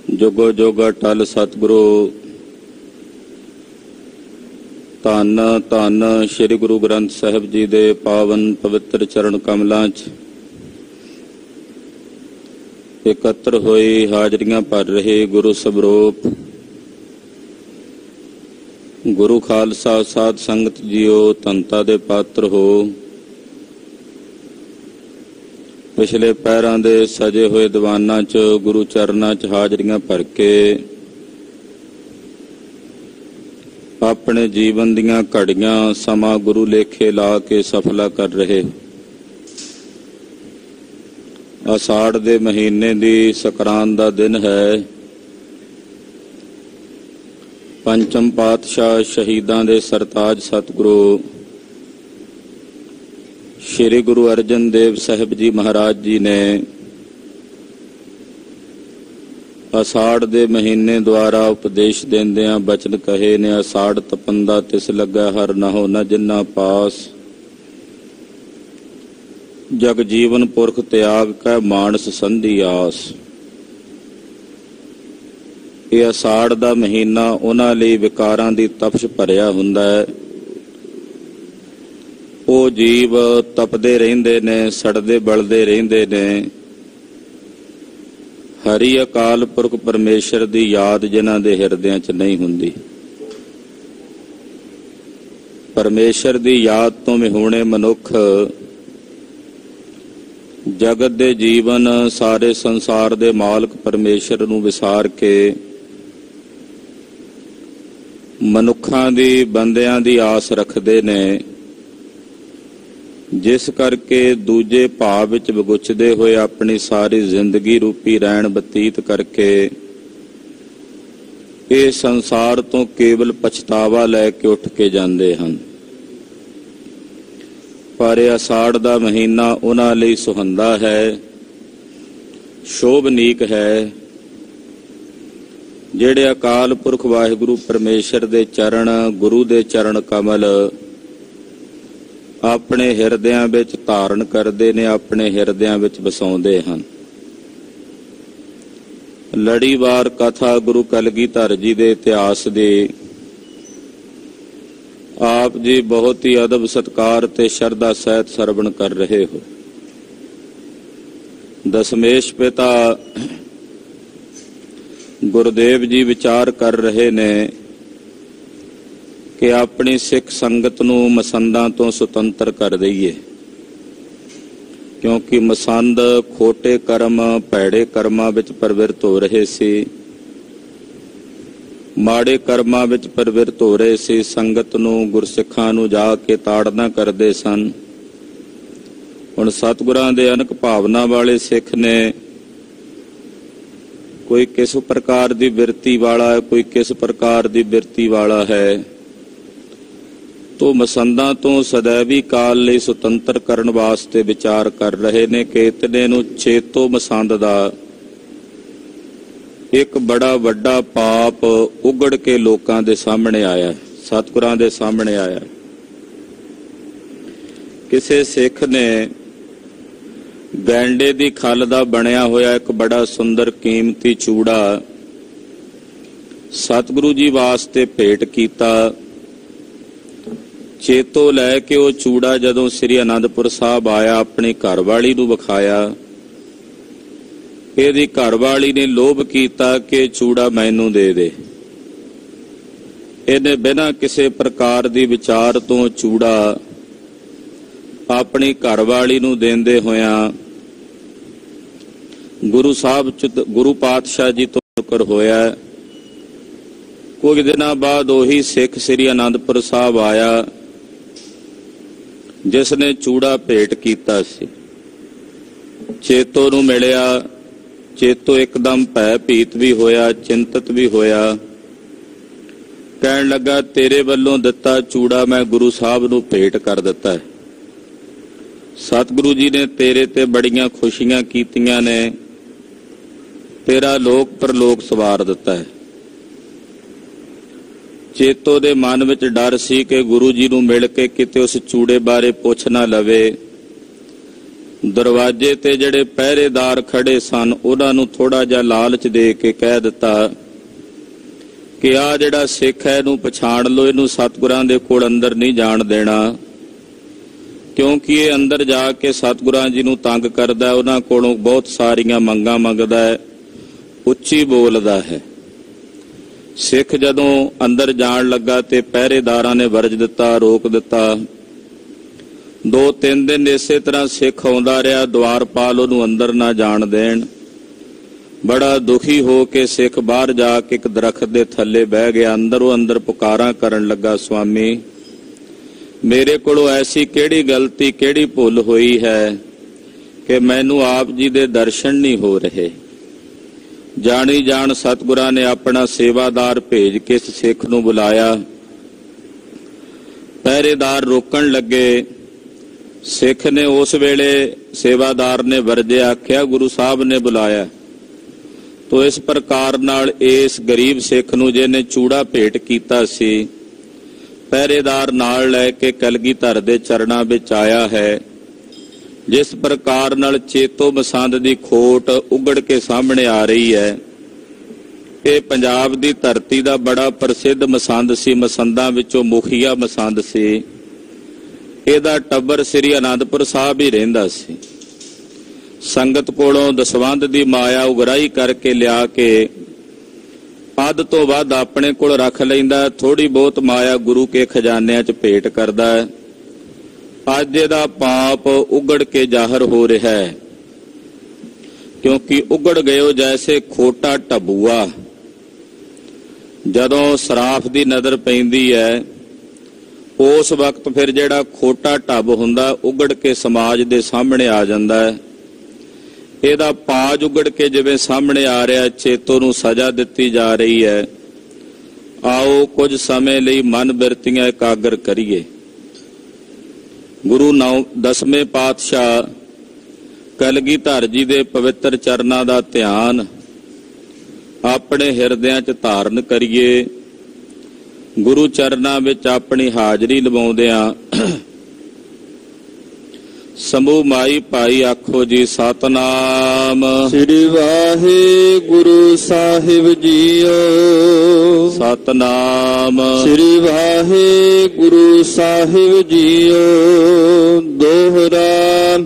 जुगो जुग अटल सतगुरु धन धन श्री गुरु ग्रंथ साहिब जी दे पावन पवित्र चरण कमलों च एकत्र होई हाजरियां भर रहे गुरु सबरूप गुरु खालसा साध संगत जीओ धनता दे पात्र हो। पिछले पैरां दे सजे हुए दीवानां च गुरु चरनां च हाजरियां भर के अपने जीवन दीयां घड़ियां समा गुरु लेखे ला के सफला कर रहे। आषाढ़ दे महीने दी सकरांत दा दिन है। पंचम पातशाह शहीदां दे सरताज सतगुरु श्री गुरु अर्जन देव साहिब जी महाराज जी ने आषाढ़ दे महीने द्वारा उपदेश देंदियां बचन कहे ने। आषाढ़ तपंदा तिस लगा हर नहो न जिन्ना पास, जग जीवन पुरख त्याग कै मानस संधि आस। ये आषाढ़ दा महीना उन्हां लई विकारां दी तपश भरिया हुंदा है। वो जीव तपदे रहिंदे ने, सड़दे बलदे रहिंदे ने। हरि अकाल पुरख परमेश्वर दी याद जिन्हां दे हिरदियां च नहीं हुंदी। परमेश्वर दी याद तो विहूणे मनुख जगत दे जीवन सारे संसार दे मालक परमेश्वर नूं विसार के मनुखां दी बंदियां दी आस रखदे ने, जिस करके दूजे भाव विच विगुचदे होए अपनी सारी जिंदगी रूपी रैण बतीत करके ये संसार तो केवल पछतावा लैके उठ के जांदे हन। पर आषाढ़ दा महीना उन्हां लई सुहंदा है, शोभनीक है, जिहड़े अकाल पुरख वाहिगुरु परमेश्वर दे चरण गुरु दे चरण कमल अपने हिरदियां विच धारण करदे ने, अपने हिरदियां विच वसाउंदे हन। लड़ीवार कथा गुरु कलगीधर जी दे इतिहास दी आप जी बहुत ही अदब सत्कार ते शरधा सहित सरवण कर रहे हो। दशमेश पिता गुरुदेव जी विचार कर रहे ने कि अपनी सिख संगत नूं मसंदां तो सुतंत्र कर दईए, क्योंकि मसंद खोटे कर्म भैड़े कर्मां विच प्रवृत्त हो रहे सी, माड़े कर्मां विच प्रवृत्त हो रहे सी। संगत नूं गुरसिखां नूं जा के ताड़ना करदे सन। हुण सतगुरां दे अनक भावना वाले सिख ने, कोई किस प्रकार दी बिरती वाला है, कोई किस प्रकार दी बिरती वाला है, तो मसंदां तो सदैवी काल लई सुतंत्र करन वास्ते विचार कर रहे ने कि इतने नूं चेतो मसंद दा एक बड़ा वड्डा पाप उगड़ के लोकां दे सामने आया, सतगुरां दे सामने आया। किसे सिख ने गैंडे दी खल दा बनिया होया एक बड़ा सुंदर कीमती चूड़ा सतगुरु जी वास्ते भेंट कीता। चेतो लैके वो चूड़ा जदों श्री आनंदपुर साहब आया, अपनी घरवाली नूं विखाया। इहदी घरवाली ने लोभ कीता कि चूड़ा मैनूं दे दे। इहने बिना किसी प्रकार दी विचार तो चूड़ा अपनी घरवाली नूं देंदे होया गुरु साहब गुरु पातशाह जी तो शुकर होया। कुछ दिनों बाद वही सिख श्री आनंदपुर साहब आया जिसने चूड़ा भेंट कीता सी। चेतो नूं मिलिया। चेतो एकदम भय भीत भी होया, चिंतित भी होया। कहण लगा, तेरे वल्लों दिता चूड़ा मैं गुरु साहब नूं भेंट कर दिता है। सतगुरु जी ने तेरे ते बड़ियां खुशियां कीतियां ने, तेरा लोक परलोक सवार दिता है। चेतो दे मन विच डर सी कि गुरु जी नूं मिल के किते उस चूड़े बारे पुछ ना लवे। ਦਰਵਾਜ਼ੇ ਤੇ ਜਿਹੜੇ ਪਹਿਰੇਦਾਰ ਖੜੇ ਸਨ ਉਹਨਾਂ ਨੂੰ ਥੋੜਾ ਜਿਹਾ ਲਾਲਚ ਦੇ ਕੇ ਕਹਿ ਦਿੱਤਾ ਕਿ ਆਹ ਜਿਹੜਾ ਸਿੱਖ ਹੈ ਇਹਨੂੰ ਪਛਾਣ ਲਓ, ਇਹਨੂੰ ਸਤਿਗੁਰਾਂ ਦੇ ਕੋਲ ਅੰਦਰ ਨਹੀਂ ਜਾਣ ਦੇਣਾ, ਕਿਉਂਕਿ ਇਹ ਅੰਦਰ ਜਾ ਕੇ ਸਤਿਗੁਰਾਂ ਜੀ ਨੂੰ ਤੰਗ ਕਰਦਾ, ਉਹਨਾਂ ਕੋਲੋਂ ਬਹੁਤ ਸਾਰੀਆਂ ਮੰਗਾਂ ਮੰਗਦਾ ਹੈ, ਉੱਚੀ ਬੋਲਦਾ ਹੈ। ਸਿੱਖ ਜਦੋਂ ਅੰਦਰ ਜਾਣ ਲੱਗਾ ਤੇ ਪਹਿਰੇਦਾਰਾਂ ਨੇ ਵਰਜ ਦਿੱਤਾ, ਰੋਕ ਦਿੱਤਾ। 2-3 ਦਿਨ ਇਸੇ ਤਰ੍ਹਾਂ ਸਿੱਖ ਆਉਂਦਾ ਰਿਹਾ, ਦੁਆਰਪਾਲ ਉਹਨੂੰ ਅੰਦਰ ਨਾ ਜਾਣ ਦੇਣ। ਬੜਾ ਦੁਖੀ ਹੋ ਕੇ ਸਿੱਖ ਬਾਹਰ ਜਾ ਕੇ ਇੱਕ ਦਰਖਤ ਦੇ ਥੱਲੇ ਬਹਿ ਗਿਆ। ਅੰਦਰੋਂ ਅੰਦਰ ਪੁਕਾਰਾਂ ਕਰਨ ਲੱਗਾ, ਸੁਆਮੀ ਮੇਰੇ ਕੋਲੋਂ ਐਸੀ ਕਿਹੜੀ ਗਲਤੀ, ਕਿਹੜੀ ਭੁੱਲ ਹੋਈ ਹੈ ਕਿ ਮੈਨੂੰ ਆਪ ਜੀ ਦੇ ਦਰਸ਼ਨ ਨਹੀਂ ਹੋ ਰਹੇ। ਜਾਣੀ ਜਾਣ ਸਤਿਗੁਰਾਂ ਨੇ ਆਪਣਾ ਸੇਵਾਦਾਰ ਭੇਜ ਕੇ ਇਸ ਸਿੱਖ ਨੂੰ ਬੁਲਾਇਆ। ਪਹਿਰੇਦਾਰ ਰੋਕਣ ਲੱਗੇ। ਸਿੱਖ ਨੇ ਉਸ ਵੇਲੇ ਸੇਵਾਦਾਰ ਨੇ ਵਰਜੇ, ਆਖਿਆ ਗੁਰੂ ਸਾਹਿਬ ਨੇ ਬੁਲਾਇਆ। ਤੋ ਇਸ ਪ੍ਰਕਾਰ ਨਾਲ ਇਸ ਗਰੀਬ ਸਿੱਖ ਨੂੰ ਜਿਹਨੇ ਚੂੜਾ ਭੇਟ ਕੀਤਾ ਸੀ, ਪਹਿਰੇਦਾਰ ਨਾਲ ਲੈ ਕੇ ਕਲਗੀਧਰ ਦੇ ਚਰਨਾਂ ਵਿੱਚ ਆਇਆ ਹੈ। ਜਿਸ ਪ੍ਰਕਾਰ ਨਾਲ ਚੇਤੋ ਮਸੰਦ ਦੀ ਖੋਟ ਉਗੜ ਕੇ ਸਾਹਮਣੇ ਆ ਰਹੀ ਹੈ, ਇਹ ਪੰਜਾਬ ਦੀ ਧਰਤੀ ਦਾ ਬੜਾ ਪ੍ਰਸਿੱਧ ਮਸੰਦ ਸੀ, ਮਸੰਦਾਂ ਵਿੱਚੋਂ ਮੁਖੀਆ ਮਸੰਦ ਸੀ। ਇਹਦਾ ਟੱਬਰ ਸ੍ਰੀ ਅਨੰਦਪੁਰ ਸਾਹਿਬ ਹੀ ਰਹਿੰਦਾ ਸੀ। ਸੰਗਤ ਕੋਲੋਂ ਦਸਵੰਧ ਦੀ ਮਾਇਆ ਉਗਰਾਹੀ ਕਰਕੇ ਲਿਆ ਕੇ ਅੱਧ ਤੋਂ ਵੱਧ ਆਪਣੇ ਕੋਲ ਰੱਖ ਲੈਂਦਾ, ਥੋੜੀ ਬਹੁਤ ਮਾਇਆ ਗੁਰੂ ਕੇ ਖਜ਼ਾਨਿਆਂ 'ਚ ਭੇਟ ਕਰਦਾ ਹੈ। ਅੱਜ ਇਹਦਾ ਪਾਪ ਉਗੜ ਕੇ ਜ਼ਾਹਰ ਹੋ ਰਿਹਾ ਹੈ, ਕਿਉਂਕਿ ਉਗੜ ਗਇਓ ਜੈਸੇ ਖੋਟਾ ਢਬੂਆ। ਜਦੋਂ ਸਰਾਫ ਦੀ ਨਜ਼ਰ ਪੈਂਦੀ ਹੈ, ਉਸ ਵਕਤ ਫਿਰ ਜਿਹੜਾ ਖੋਟਾ ਢਬ ਹੁੰਦਾ ਉਗੜ ਕੇ ਸਮਾਜ ਦੇ ਸਾਹਮਣੇ ਆ ਜਾਂਦਾ ਹੈ। ਇਹਦਾ ਪਾਜ ਉਗੜ ਕੇ ਜਿਵੇਂ ਸਾਹਮਣੇ ਆ ਰਿਹਾ, ਚੇਤੋ ਨੂੰ ਸਜ਼ਾ ਦਿੱਤੀ ਜਾ ਰਹੀ ਹੈ। ਆਓ ਕੁਝ ਸਮੇਂ ਲਈ ਮਨ ਬਿਰਤੀਆਂ ਇਕਾਗਰ ਕਰੀਏ। ਗੁਰੂ 10ਵੇਂ ਪਾਤਸ਼ਾਹ ਕਲਗੀਧਰ ਜੀ ਦੇ ਪਵਿੱਤਰ ਚਰਨਾਂ ਦਾ ਧਿਆਨ ਆਪਣੇ ਹਿਰਦਿਆਂ 'ਚ ਧਾਰਨ ਕਰੀਏ। ਗੁਰੂ ਚਰਨਾਂ ਵਿੱਚ ਆਪਣੀ ਹਾਜ਼ਰੀ ਲਵਾਉਂਦਿਆਂ ਸਮੂਹ ਮਾਈ ਭਾਈ ਆਖੋ ਜੀ, ਸਤਨਾਮ ਸ੍ਰੀ ਵਾਹਿਗੁਰੂ ਸਾਹਿਬ ਜੀਓ। ਸਤਨਾਮ ਸ੍ਰੀ ਵਾਹਿਗੁਰੂ ਸਾਹਿਬ ਜੀਓ। ਦੋਹਰਾ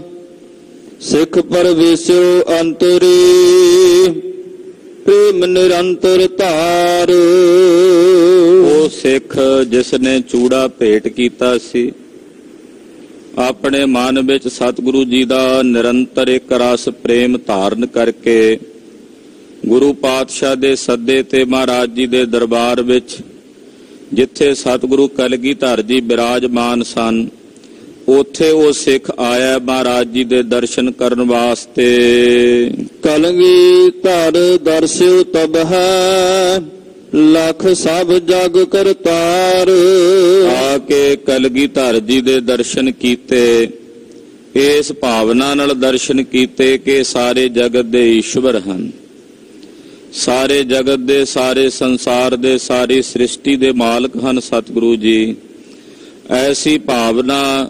ਸਿੱਖ ਪਰਵੇਸਿਓ ਅੰਤਰੀ, ਪ੍ਰੇਮ ਨਿਰੰਤਰ ਧਾਰ। ਉਹ ਸਿੱਖ ਜਿਸ ਨੇ ਚੂੜਾ ਭੇਟ ਕੀਤਾ ਸੀ, ਆਪਣੇ ਮਨ ਵਿੱਚ ਸਤਿਗੁਰੂ ਜੀ ਦਾ ਨਿਰੰਤਰ ਇੱਕ ਰਸ ਪ੍ਰੇਮ ਧਾਰਨ ਕਰਕੇ ਗੁਰੂ ਪਾਤਸ਼ਾਹ ਦੇ ਸੱਦੇ ਤੇ ਮਹਾਰਾਜ ਜੀ ਦੇ ਦਰਬਾਰ ਵਿੱਚ, ਜਿੱਥੇ ਸਤਿਗੁਰੂ ਕਲਗੀਧਰ ਜੀ ਬਿਰਾਜਮਾਨ ਸਨ, ਉੱਥੇ ਉਹ ਸਿੱਖ ਆਇਆ ਮਹਾਰਾਜ ਜੀ ਦੇ ਦਰਸ਼ਨ ਕਰਨ ਵਾਸਤੇ। ਕਲਗੀਧਰ ਦਰਸਿਓ ਤਬ ਹੈ, ਲੱਖ ਸਭ ਜਗ ਕਰਤਾਰ। ਆ ਕੇ ਕਲਗੀਧਰ ਜੀ ਦੇ ਦਰਸ਼ਨ ਕੀਤੇ, ਇਸ ਭਾਵਨਾ ਨਾਲ ਦਰਸ਼ਨ ਕੀਤੇ ਕਿ ਸਾਰੇ ਜਗਤ ਦੇ ਈਸ਼ਵਰ ਹਨ, ਸਾਰੇ ਜਗਤ ਦੇ, ਸਾਰੇ ਸੰਸਾਰ ਦੇ, ਸਾਰੀ ਸ੍ਰਿਸ਼ਟੀ ਦੇ ਮਾਲਕ ਹਨ ਸਤਿਗੁਰੂ ਜੀ। ਐਸੀ ਭਾਵਨਾ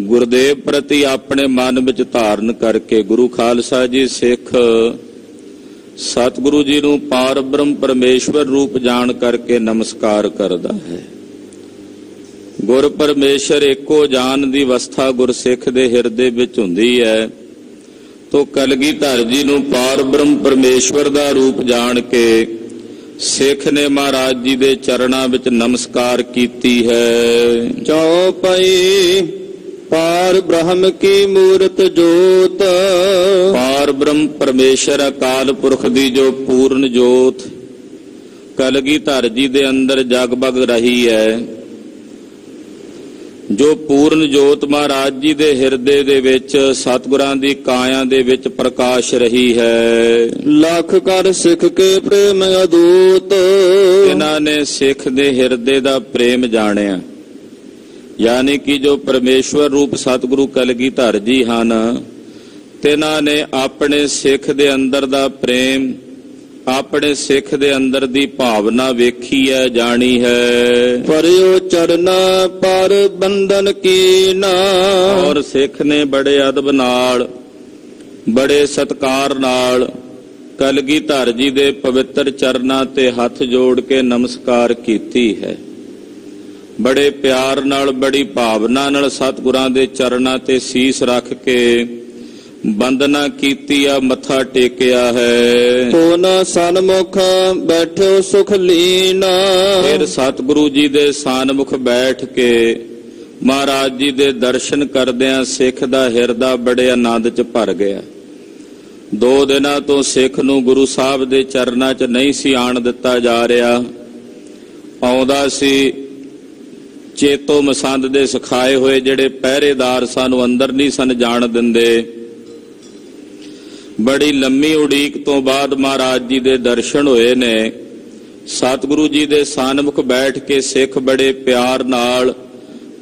ਗੁਰਦੇਵ ਪ੍ਰਤੀ ਆਪਣੇ ਮਨ ਵਿੱਚ ਧਾਰਨ ਕਰਕੇ ਗੁਰੂ ਖਾਲਸਾ ਜੀ ਸਿੱਖ ਸਤਿਗੁਰੂ ਜੀ ਨੂੰ ਪਾਰ ਬ੍ਰਹਮ ਪਰਮੇਸ਼ਵਰ ਰੂਪ ਜਾਣ ਕਰਕੇ ਨਮਸਕਾਰ ਕਰਦਾ ਹੈ। ਗੁਰ ਪਰਮੇਸ਼ਰ ਏਕੋ ਜਾਣ ਦੀ ਅਵਸਥਾ ਗੁਰਸਿੱਖ ਦੇ ਹਿਰਦੇ ਵਿੱਚ ਹੁੰਦੀ ਹੈ। ਤੋ ਕਲਗੀਧਰ ਜੀ ਨੂੰ ਪਾਰ ਬ੍ਰਹਮ ਪਰਮੇਸ਼ਵਰ ਦਾ ਰੂਪ ਜਾਣ ਕੇ ਸਿੱਖ ਨੇ ਮਹਾਰਾਜ ਜੀ ਦੇ ਚਰਨਾਂ ਵਿੱਚ ਨਮਸਕਾਰ ਕੀਤੀ ਹੈ। ਚੌਪਈ ਪਾਰ ਬ੍ਰਹਮ ਕੀ ਮੂਰਤ ਜੋਤ। ਪਾਰ ਬ੍ਰਹਮ ਪਰਮੇਸ਼ਰ ਅਕਾਲ ਪੁਰਖ ਦੀ ਜੋ ਪੂਰਨ ਜੋਤ ਕਲਗੀਧਰ ਜੀ ਦੇ ਅੰਦਰ ਜਗਬਗ ਰਹੀ ਹੈ, ਜੋ ਪੂਰਨ ਜੋਤ ਮਹਾਰਾਜ ਜੀ ਦੇ ਹਿਰਦੇ ਦੇ ਵਿੱਚ ਸਤਿਗੁਰਾਂ ਦੀ ਕਾਇਆ ਦੇ ਵਿੱਚ ਪ੍ਰਕਾਸ਼ ਰਹੀ ਹੈ। ਲੱਖ ਕਰ ਸਿੱਖ ਕੇ ਪ੍ਰੇਮ ਅਦੂਤ। ਇਹਨਾਂ ਨੇ ਸਿੱਖ ਦੇ ਹਿਰਦੇ ਦਾ ਪ੍ਰੇਮ ਜਾਣਿਆ, ਯਾਨੀ ਕਿ ਜੋ ਪਰਮੇਸ਼ਵਰ ਰੂਪ ਸਤਿਗੁਰੂ ਕਲਗੀਧਰ ਜੀ ਹਨ, ਤਿਨਾਂ ਨੇ ਆਪਣੇ ਸਿੱਖ ਦੇ ਅੰਦਰ ਦਾ ਪ੍ਰੇਮ, ਆਪਣੇ ਸਿੱਖ ਦੇ ਅੰਦਰ ਦੀ ਭਾਵਨਾ ਵੇਖੀ ਹੈ, ਜਾਣੀ ਹੈ। ਪਰਿਓ ਚਰਨਾ ਪਰ ਬੰਧਨ ਕੀਨਾ। ਔਰ ਸਿੱਖ ਨੇ ਬੜੇ ਅਦਬ ਨਾਲ ਬੜੇ ਸਤਿਕਾਰ ਨਾਲ ਕਲਗੀਧਰ ਜੀ ਦੇ ਪਵਿੱਤਰ ਚਰਨਾਂ ਤੇ ਹੱਥ ਜੋੜ ਕੇ ਨਮਸਕਾਰ ਕੀਤੀ ਹੈ। ਬੜੇ ਪਿਆਰ ਨਾਲ, ਬੜੀ ਭਾਵਨਾ ਨਾਲ ਸਤਿਗੁਰਾਂ ਦੇ ਚਰਨਾਂ ਤੇ ਸੀਸ ਰੱਖ ਕੇ ਵੰਦਨਾ ਕੀਤੀ ਆ, ਮੱਥਾ ਟੇਕਿਆ ਹੈ। ਹੋਣਾ ਸਨਮੁਖ ਬੈਠੋ ਸੁਖ ਲੀਨਾ। ਫਿਰ ਸਤਿਗੁਰੂ ਜੀ ਦੇ ਸਨਮੁਖ ਬੈਠ ਕੇ ਮਹਾਰਾਜ ਜੀ ਦੇ ਦਰਸ਼ਨ ਕਰਦਿਆਂ ਸਿੱਖ ਦਾ ਹਿਰਦਾ ਬੜੇ ਆਨੰਦ 'ਚ ਭਰ ਗਿਆ। 2 ਦਿਨਾਂ ਤੋਂ ਸਿੱਖ ਨੂੰ ਗੁਰੂ ਸਾਹਿਬ ਦੇ ਚਰਨਾਂ 'ਚ ਨਹੀਂ ਸੀ ਆਣ ਦਿੱਤਾ ਜਾ ਰਿਹਾ। ਆਉਂਦਾ ਸੀ, ਚੇਤੋ ਮਸੰਦ ਦੇ ਸਿਖਾਏ ਹੋਏ ਜਿਹੜੇ ਪਹਿਰੇਦਾਰ ਸਾਨੂੰ ਅੰਦਰ ਨਹੀਂ ਸਨ ਜਾਣ ਦਿੰਦੇ। ਬੜੀ ਲੰਮੀ ਉਡੀਕ ਤੋਂ ਬਾਅਦ ਮਹਾਰਾਜ ਜੀ ਦੇ ਦਰਸ਼ਨ ਹੋਏ ਨੇ। ਸਤਿਗੁਰੂ ਜੀ ਦੇ ਸਨਮੁਖ ਬੈਠ ਕੇ ਸਿੱਖ ਬੜੇ ਪਿਆਰ ਨਾਲ,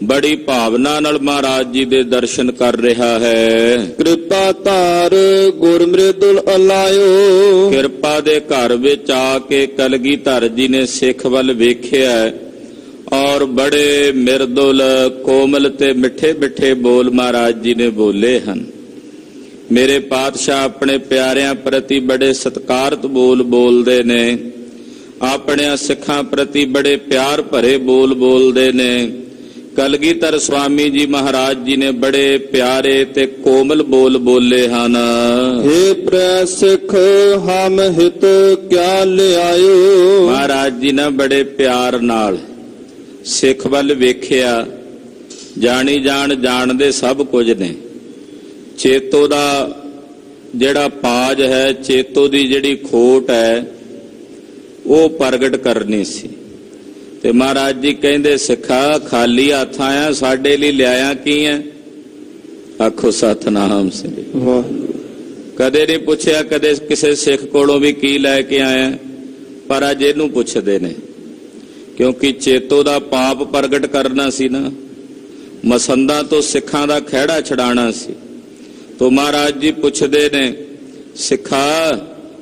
ਬੜੀ ਭਾਵਨਾ ਨਾਲ ਮਹਾਰਾਜ ਜੀ ਦੇ ਦਰਸ਼ਨ ਕਰ ਰਿਹਾ ਹੈ। ਕਿਰਪਾ ਧਾਰ ਗੁਰ ਮ੍ਰਿਦੁਲ ਅਲਾਇਓ। ਕਿਰਪਾ ਦੇ ਘਰ ਵਿੱਚ ਆ ਕੇ ਕਲਗੀਧਰ ਜੀ ਨੇ ਸਿੱਖ ਵੱਲ ਵੇਖਿਆ ਔਰ ਬੜੇ ਮਿਰਦੁਲ, ਕੋਮਲ ਤੇ ਮਿੱਠੇ ਮਿੱਠੇ ਬੋਲ ਮਹਾਰਾਜ ਜੀ ਨੇ ਬੋਲੇ ਹਨ। ਮੇਰੇ ਪਾਤਸ਼ਾਹ ਆਪਣੇ ਪਿਆਰਿਆਂ ਪ੍ਰਤੀ ਬੜੇ ਸਤਿਕਾਰਤ ਬੋਲ ਬੋਲਦੇ ਨੇ, ਆਪਣੇ ਸਿੱਖਾਂ ਪ੍ਰਤੀ ਬੜੇ ਪਿਆਰ ਭਰੇ ਬੋਲ ਬੋਲਦੇ ਨੇ। ਕਲਗੀਧਰ ਸਵਾਮੀ ਜੀ ਮਹਾਰਾਜ ਜੀ ਨੇ ਬੜੇ ਪਿਆਰੇ ਤੇ ਕੋਮਲ ਬੋਲ ਬੋਲੇ ਹਨ। ਹੇ ਪ੍ਰੈ ਸਿੱਖ ਹਮ ਹਿਤ ਕਿਆ ਲਿਆਇਓ। ਮਹਾਰਾਜ ਜੀ ਨੇ ਬੜੇ ਪਿਆਰ ਨਾਲ ਸਿੱਖ ਵੱਲ ਵੇਖਿਆ। ਜਾਣੀ ਜਾਣਦੇ ਸਭ ਕੁਝ ਨੇ। ਚੇਤੋ ਦਾ ਜਿਹੜਾ ਪਾਜ ਹੈ, ਚੇਤੋ ਦੀ ਜਿਹੜੀ ਖੋਟ ਹੈ, ਉਹ ਪ੍ਰਗਟ ਕਰਨੀ ਸੀ। ਤੇ ਮਹਾਰਾਜ ਜੀ ਕਹਿੰਦੇ, ਸਿੱਖਾ ਖਾਲੀ ਹੱਥ ਆਇਆ, ਸਾਡੇ ਲਈ ਲਿਆਇਆ ਕੀ ਹੈ? ਆਖੋ ਸਤਿਨਾਮ ਸ੍ਰੀ ਵਾਹਿਗੁਰੂ। ਕਦੇ ਨਹੀਂ ਪੁੱਛਿਆ ਕਦੇ ਕਿਸੇ ਸਿੱਖ ਕੋਲੋਂ ਵੀ ਕੀ ਲੈ ਕੇ ਆਇਆ, ਪਰ ਅੱਜ ਇਹਨੂੰ ਪੁੱਛਦੇ ਨੇ, ਕਿਉਂਕਿ ਚੇਤੋ ਦਾ ਪਾਪ ਪ੍ਰਗਟ ਕਰਨਾ ਸੀ ਨਾ, ਮਸੰਦਾਂ ਤੋਂ ਸਿੱਖਾਂ ਦਾ ਖਹਿੜਾ ਛਡਾਣਾ ਸੀ। ਤੋ ਮਹਾਰਾਜ ਜੀ ਪੁੱਛਦੇ ਨੇ, ਸਿੱਖਾ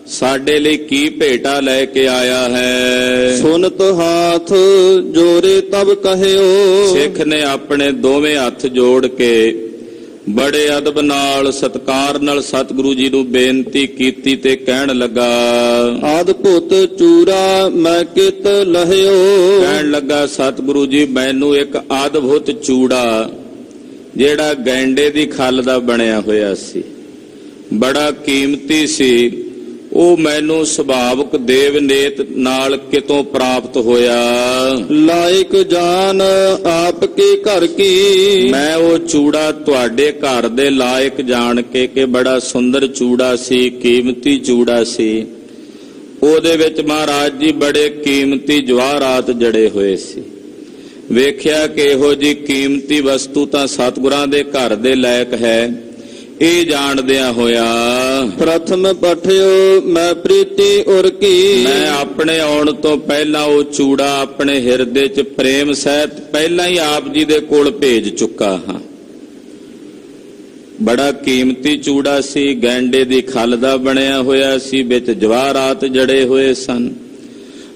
ਸਾਡੇ ਲਈ ਕੀ ਭੇਟਾ ਲੈ ਕੇ ਆਇਆ ਹੈ? ਸੁਨਤ ਹਾਥ ਜੋਰੇ ਤਬ ਕਹਿਓ। ਸਿੱਖ ਨੇ ਆਪਣੇ ਦੋਵੇਂ ਹੱਥ ਜੋੜ ਕੇ ਬੜੇ ਅਦਬ ਨਾਲ, ਸਤਿਕਾਰ ਨਾਲ ਸਤਿਗੁਰੂ ਜੀ ਨੂੰ ਬੇਨਤੀ ਕੀਤੀ ਤੇ ਕਹਿਣ ਲੱਗਾ, ਅਦਭੁਤ ਚੂੜਾ ਮੈਂ ਕਿਤ ਲਹਿਓ। ਕਹਿਣ ਲੱਗਾ, ਸਤਿਗੁਰੂ ਜੀ ਮੈਨੂੰ ਇੱਕ ਅਦਭੁਤ ਚੂੜਾ ਜਿਹੜਾ ਗੈਂਡੇ ਦੀ ਖੱਲ ਦਾ ਬਣਿਆ ਹੋਇਆ ਸੀ, ਬੜਾ ਕੀਮਤੀ ਸੀ, ਉਹ ਮੈਨੂੰ ਸੁਭਾਵਕ ਦੇਵ ਨੇਤ ਨਾਲ ਕਿਤੋਂ ਪ੍ਰਾਪਤ ਹੋਇਆ। ਲਾਇਕ ਜਾਨ ਆਪ ਕੇ ਘਰ ਕੀ। ਮੈਂ ਉਹ ਚੂੜਾ ਤੁਹਾਡੇ ਘਰ ਦੇ ਲਾਇਕ ਜਾਣ ਕੇ ਕਿ ਬੜਾ ਸੁੰਦਰ ਚੂੜਾ ਸੀ, ਕੀਮਤੀ ਚੂੜਾ ਸੀ। ਉਹਦੇ ਵਿੱਚ ਮਹਾਰਾਜ ਜੀ ਬੜੇ ਕੀਮਤੀ ਜਵਾਹਰਾਤ ਜੜੇ ਹੋਏ ਸੀ। ਵੇਖਿਆ ਕਿ ਇਹੋ ਜੀ ਕੀਮਤੀ ਵਸਤੂ ਤਾਂ ਸਤਿਗੁਰਾਂ ਦੇ ਘਰ ਦੇ ਲਾਇਕ ਹੈ। ਇਹ ਜਾਣਦਿਆਂ ਹੋਇਆ ਪ੍ਰਥਮ ਪਠਿਓ ਮੈਂ ਪ੍ਰੀਤੀ ਉਰ ਕੀ। ਮੈਂ ਆਪਣੇ ਆਉਣ ਤੋਂ ਪਹਿਲਾਂ ਉਹ ਚੂੜਾ ਆਪਣੇ ਹਿਰਦੇ 'ਚ ਪ੍ਰੇਮ ਸਹਿਤ ਪਹਿਲਾਂ ਹੀ ਆਪ ਜੀ ਦੇ ਕੋਲ ਭੇਜ ਚੁੱਕਾ ਹਾਂ। ਬੜਾ ਕੀਮਤੀ ਚੂੜਾ ਸੀ, ਗੈਂਡੇ ਦੀ ਖੱਲ ਦਾ ਬਣਿਆ ਹੋਇਆ ਸੀ, ਵਿੱਚ ਜਵਾਹਰਾਤ ਜੜੇ ਹੋਏ ਸਨ।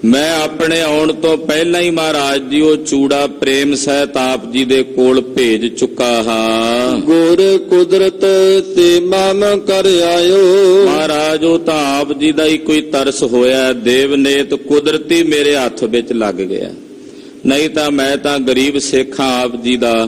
ਮੈਂ ਆਪਣੇ ਆਉਣ ਤੋਂ ਪਹਿਲਾਂ ਹੀ ਮਹਾਰਾਜ ਜੀ ਉਹ ਚੂੜਾ ਪ੍ਰੇਮ ਸਹਿਤ ਆਪ ਜੀ ਦੇ ਕੋਲ ਭੇਜ ਚੁੱਕਾ ਹਾਂ। ਗੁਰ ਕੁਦਰਤ ਤੇ ਮਮ ਕਰ ਆਇਓ। ਮਹਾਰਾਜ ਉਹ ਤਾਂ ਆਪ ਜੀ ਦਾ ਹੀ ਕੋਈ ਤਰਸ ਹੋਇਆ, ਦੇਵ ਨੇਤ ਕੁਦਰਤੀ ਮੇਰੇ ਹੱਥ ਵਿੱਚ ਲੱਗ ਗਿਆ। ਨਹੀਂ ਤਾਂ ਮੈਂ ਤਾਂ ਗਰੀਬ ਸਿੱਖ ਹਾਂ ਆਪ ਜੀ ਦਾ,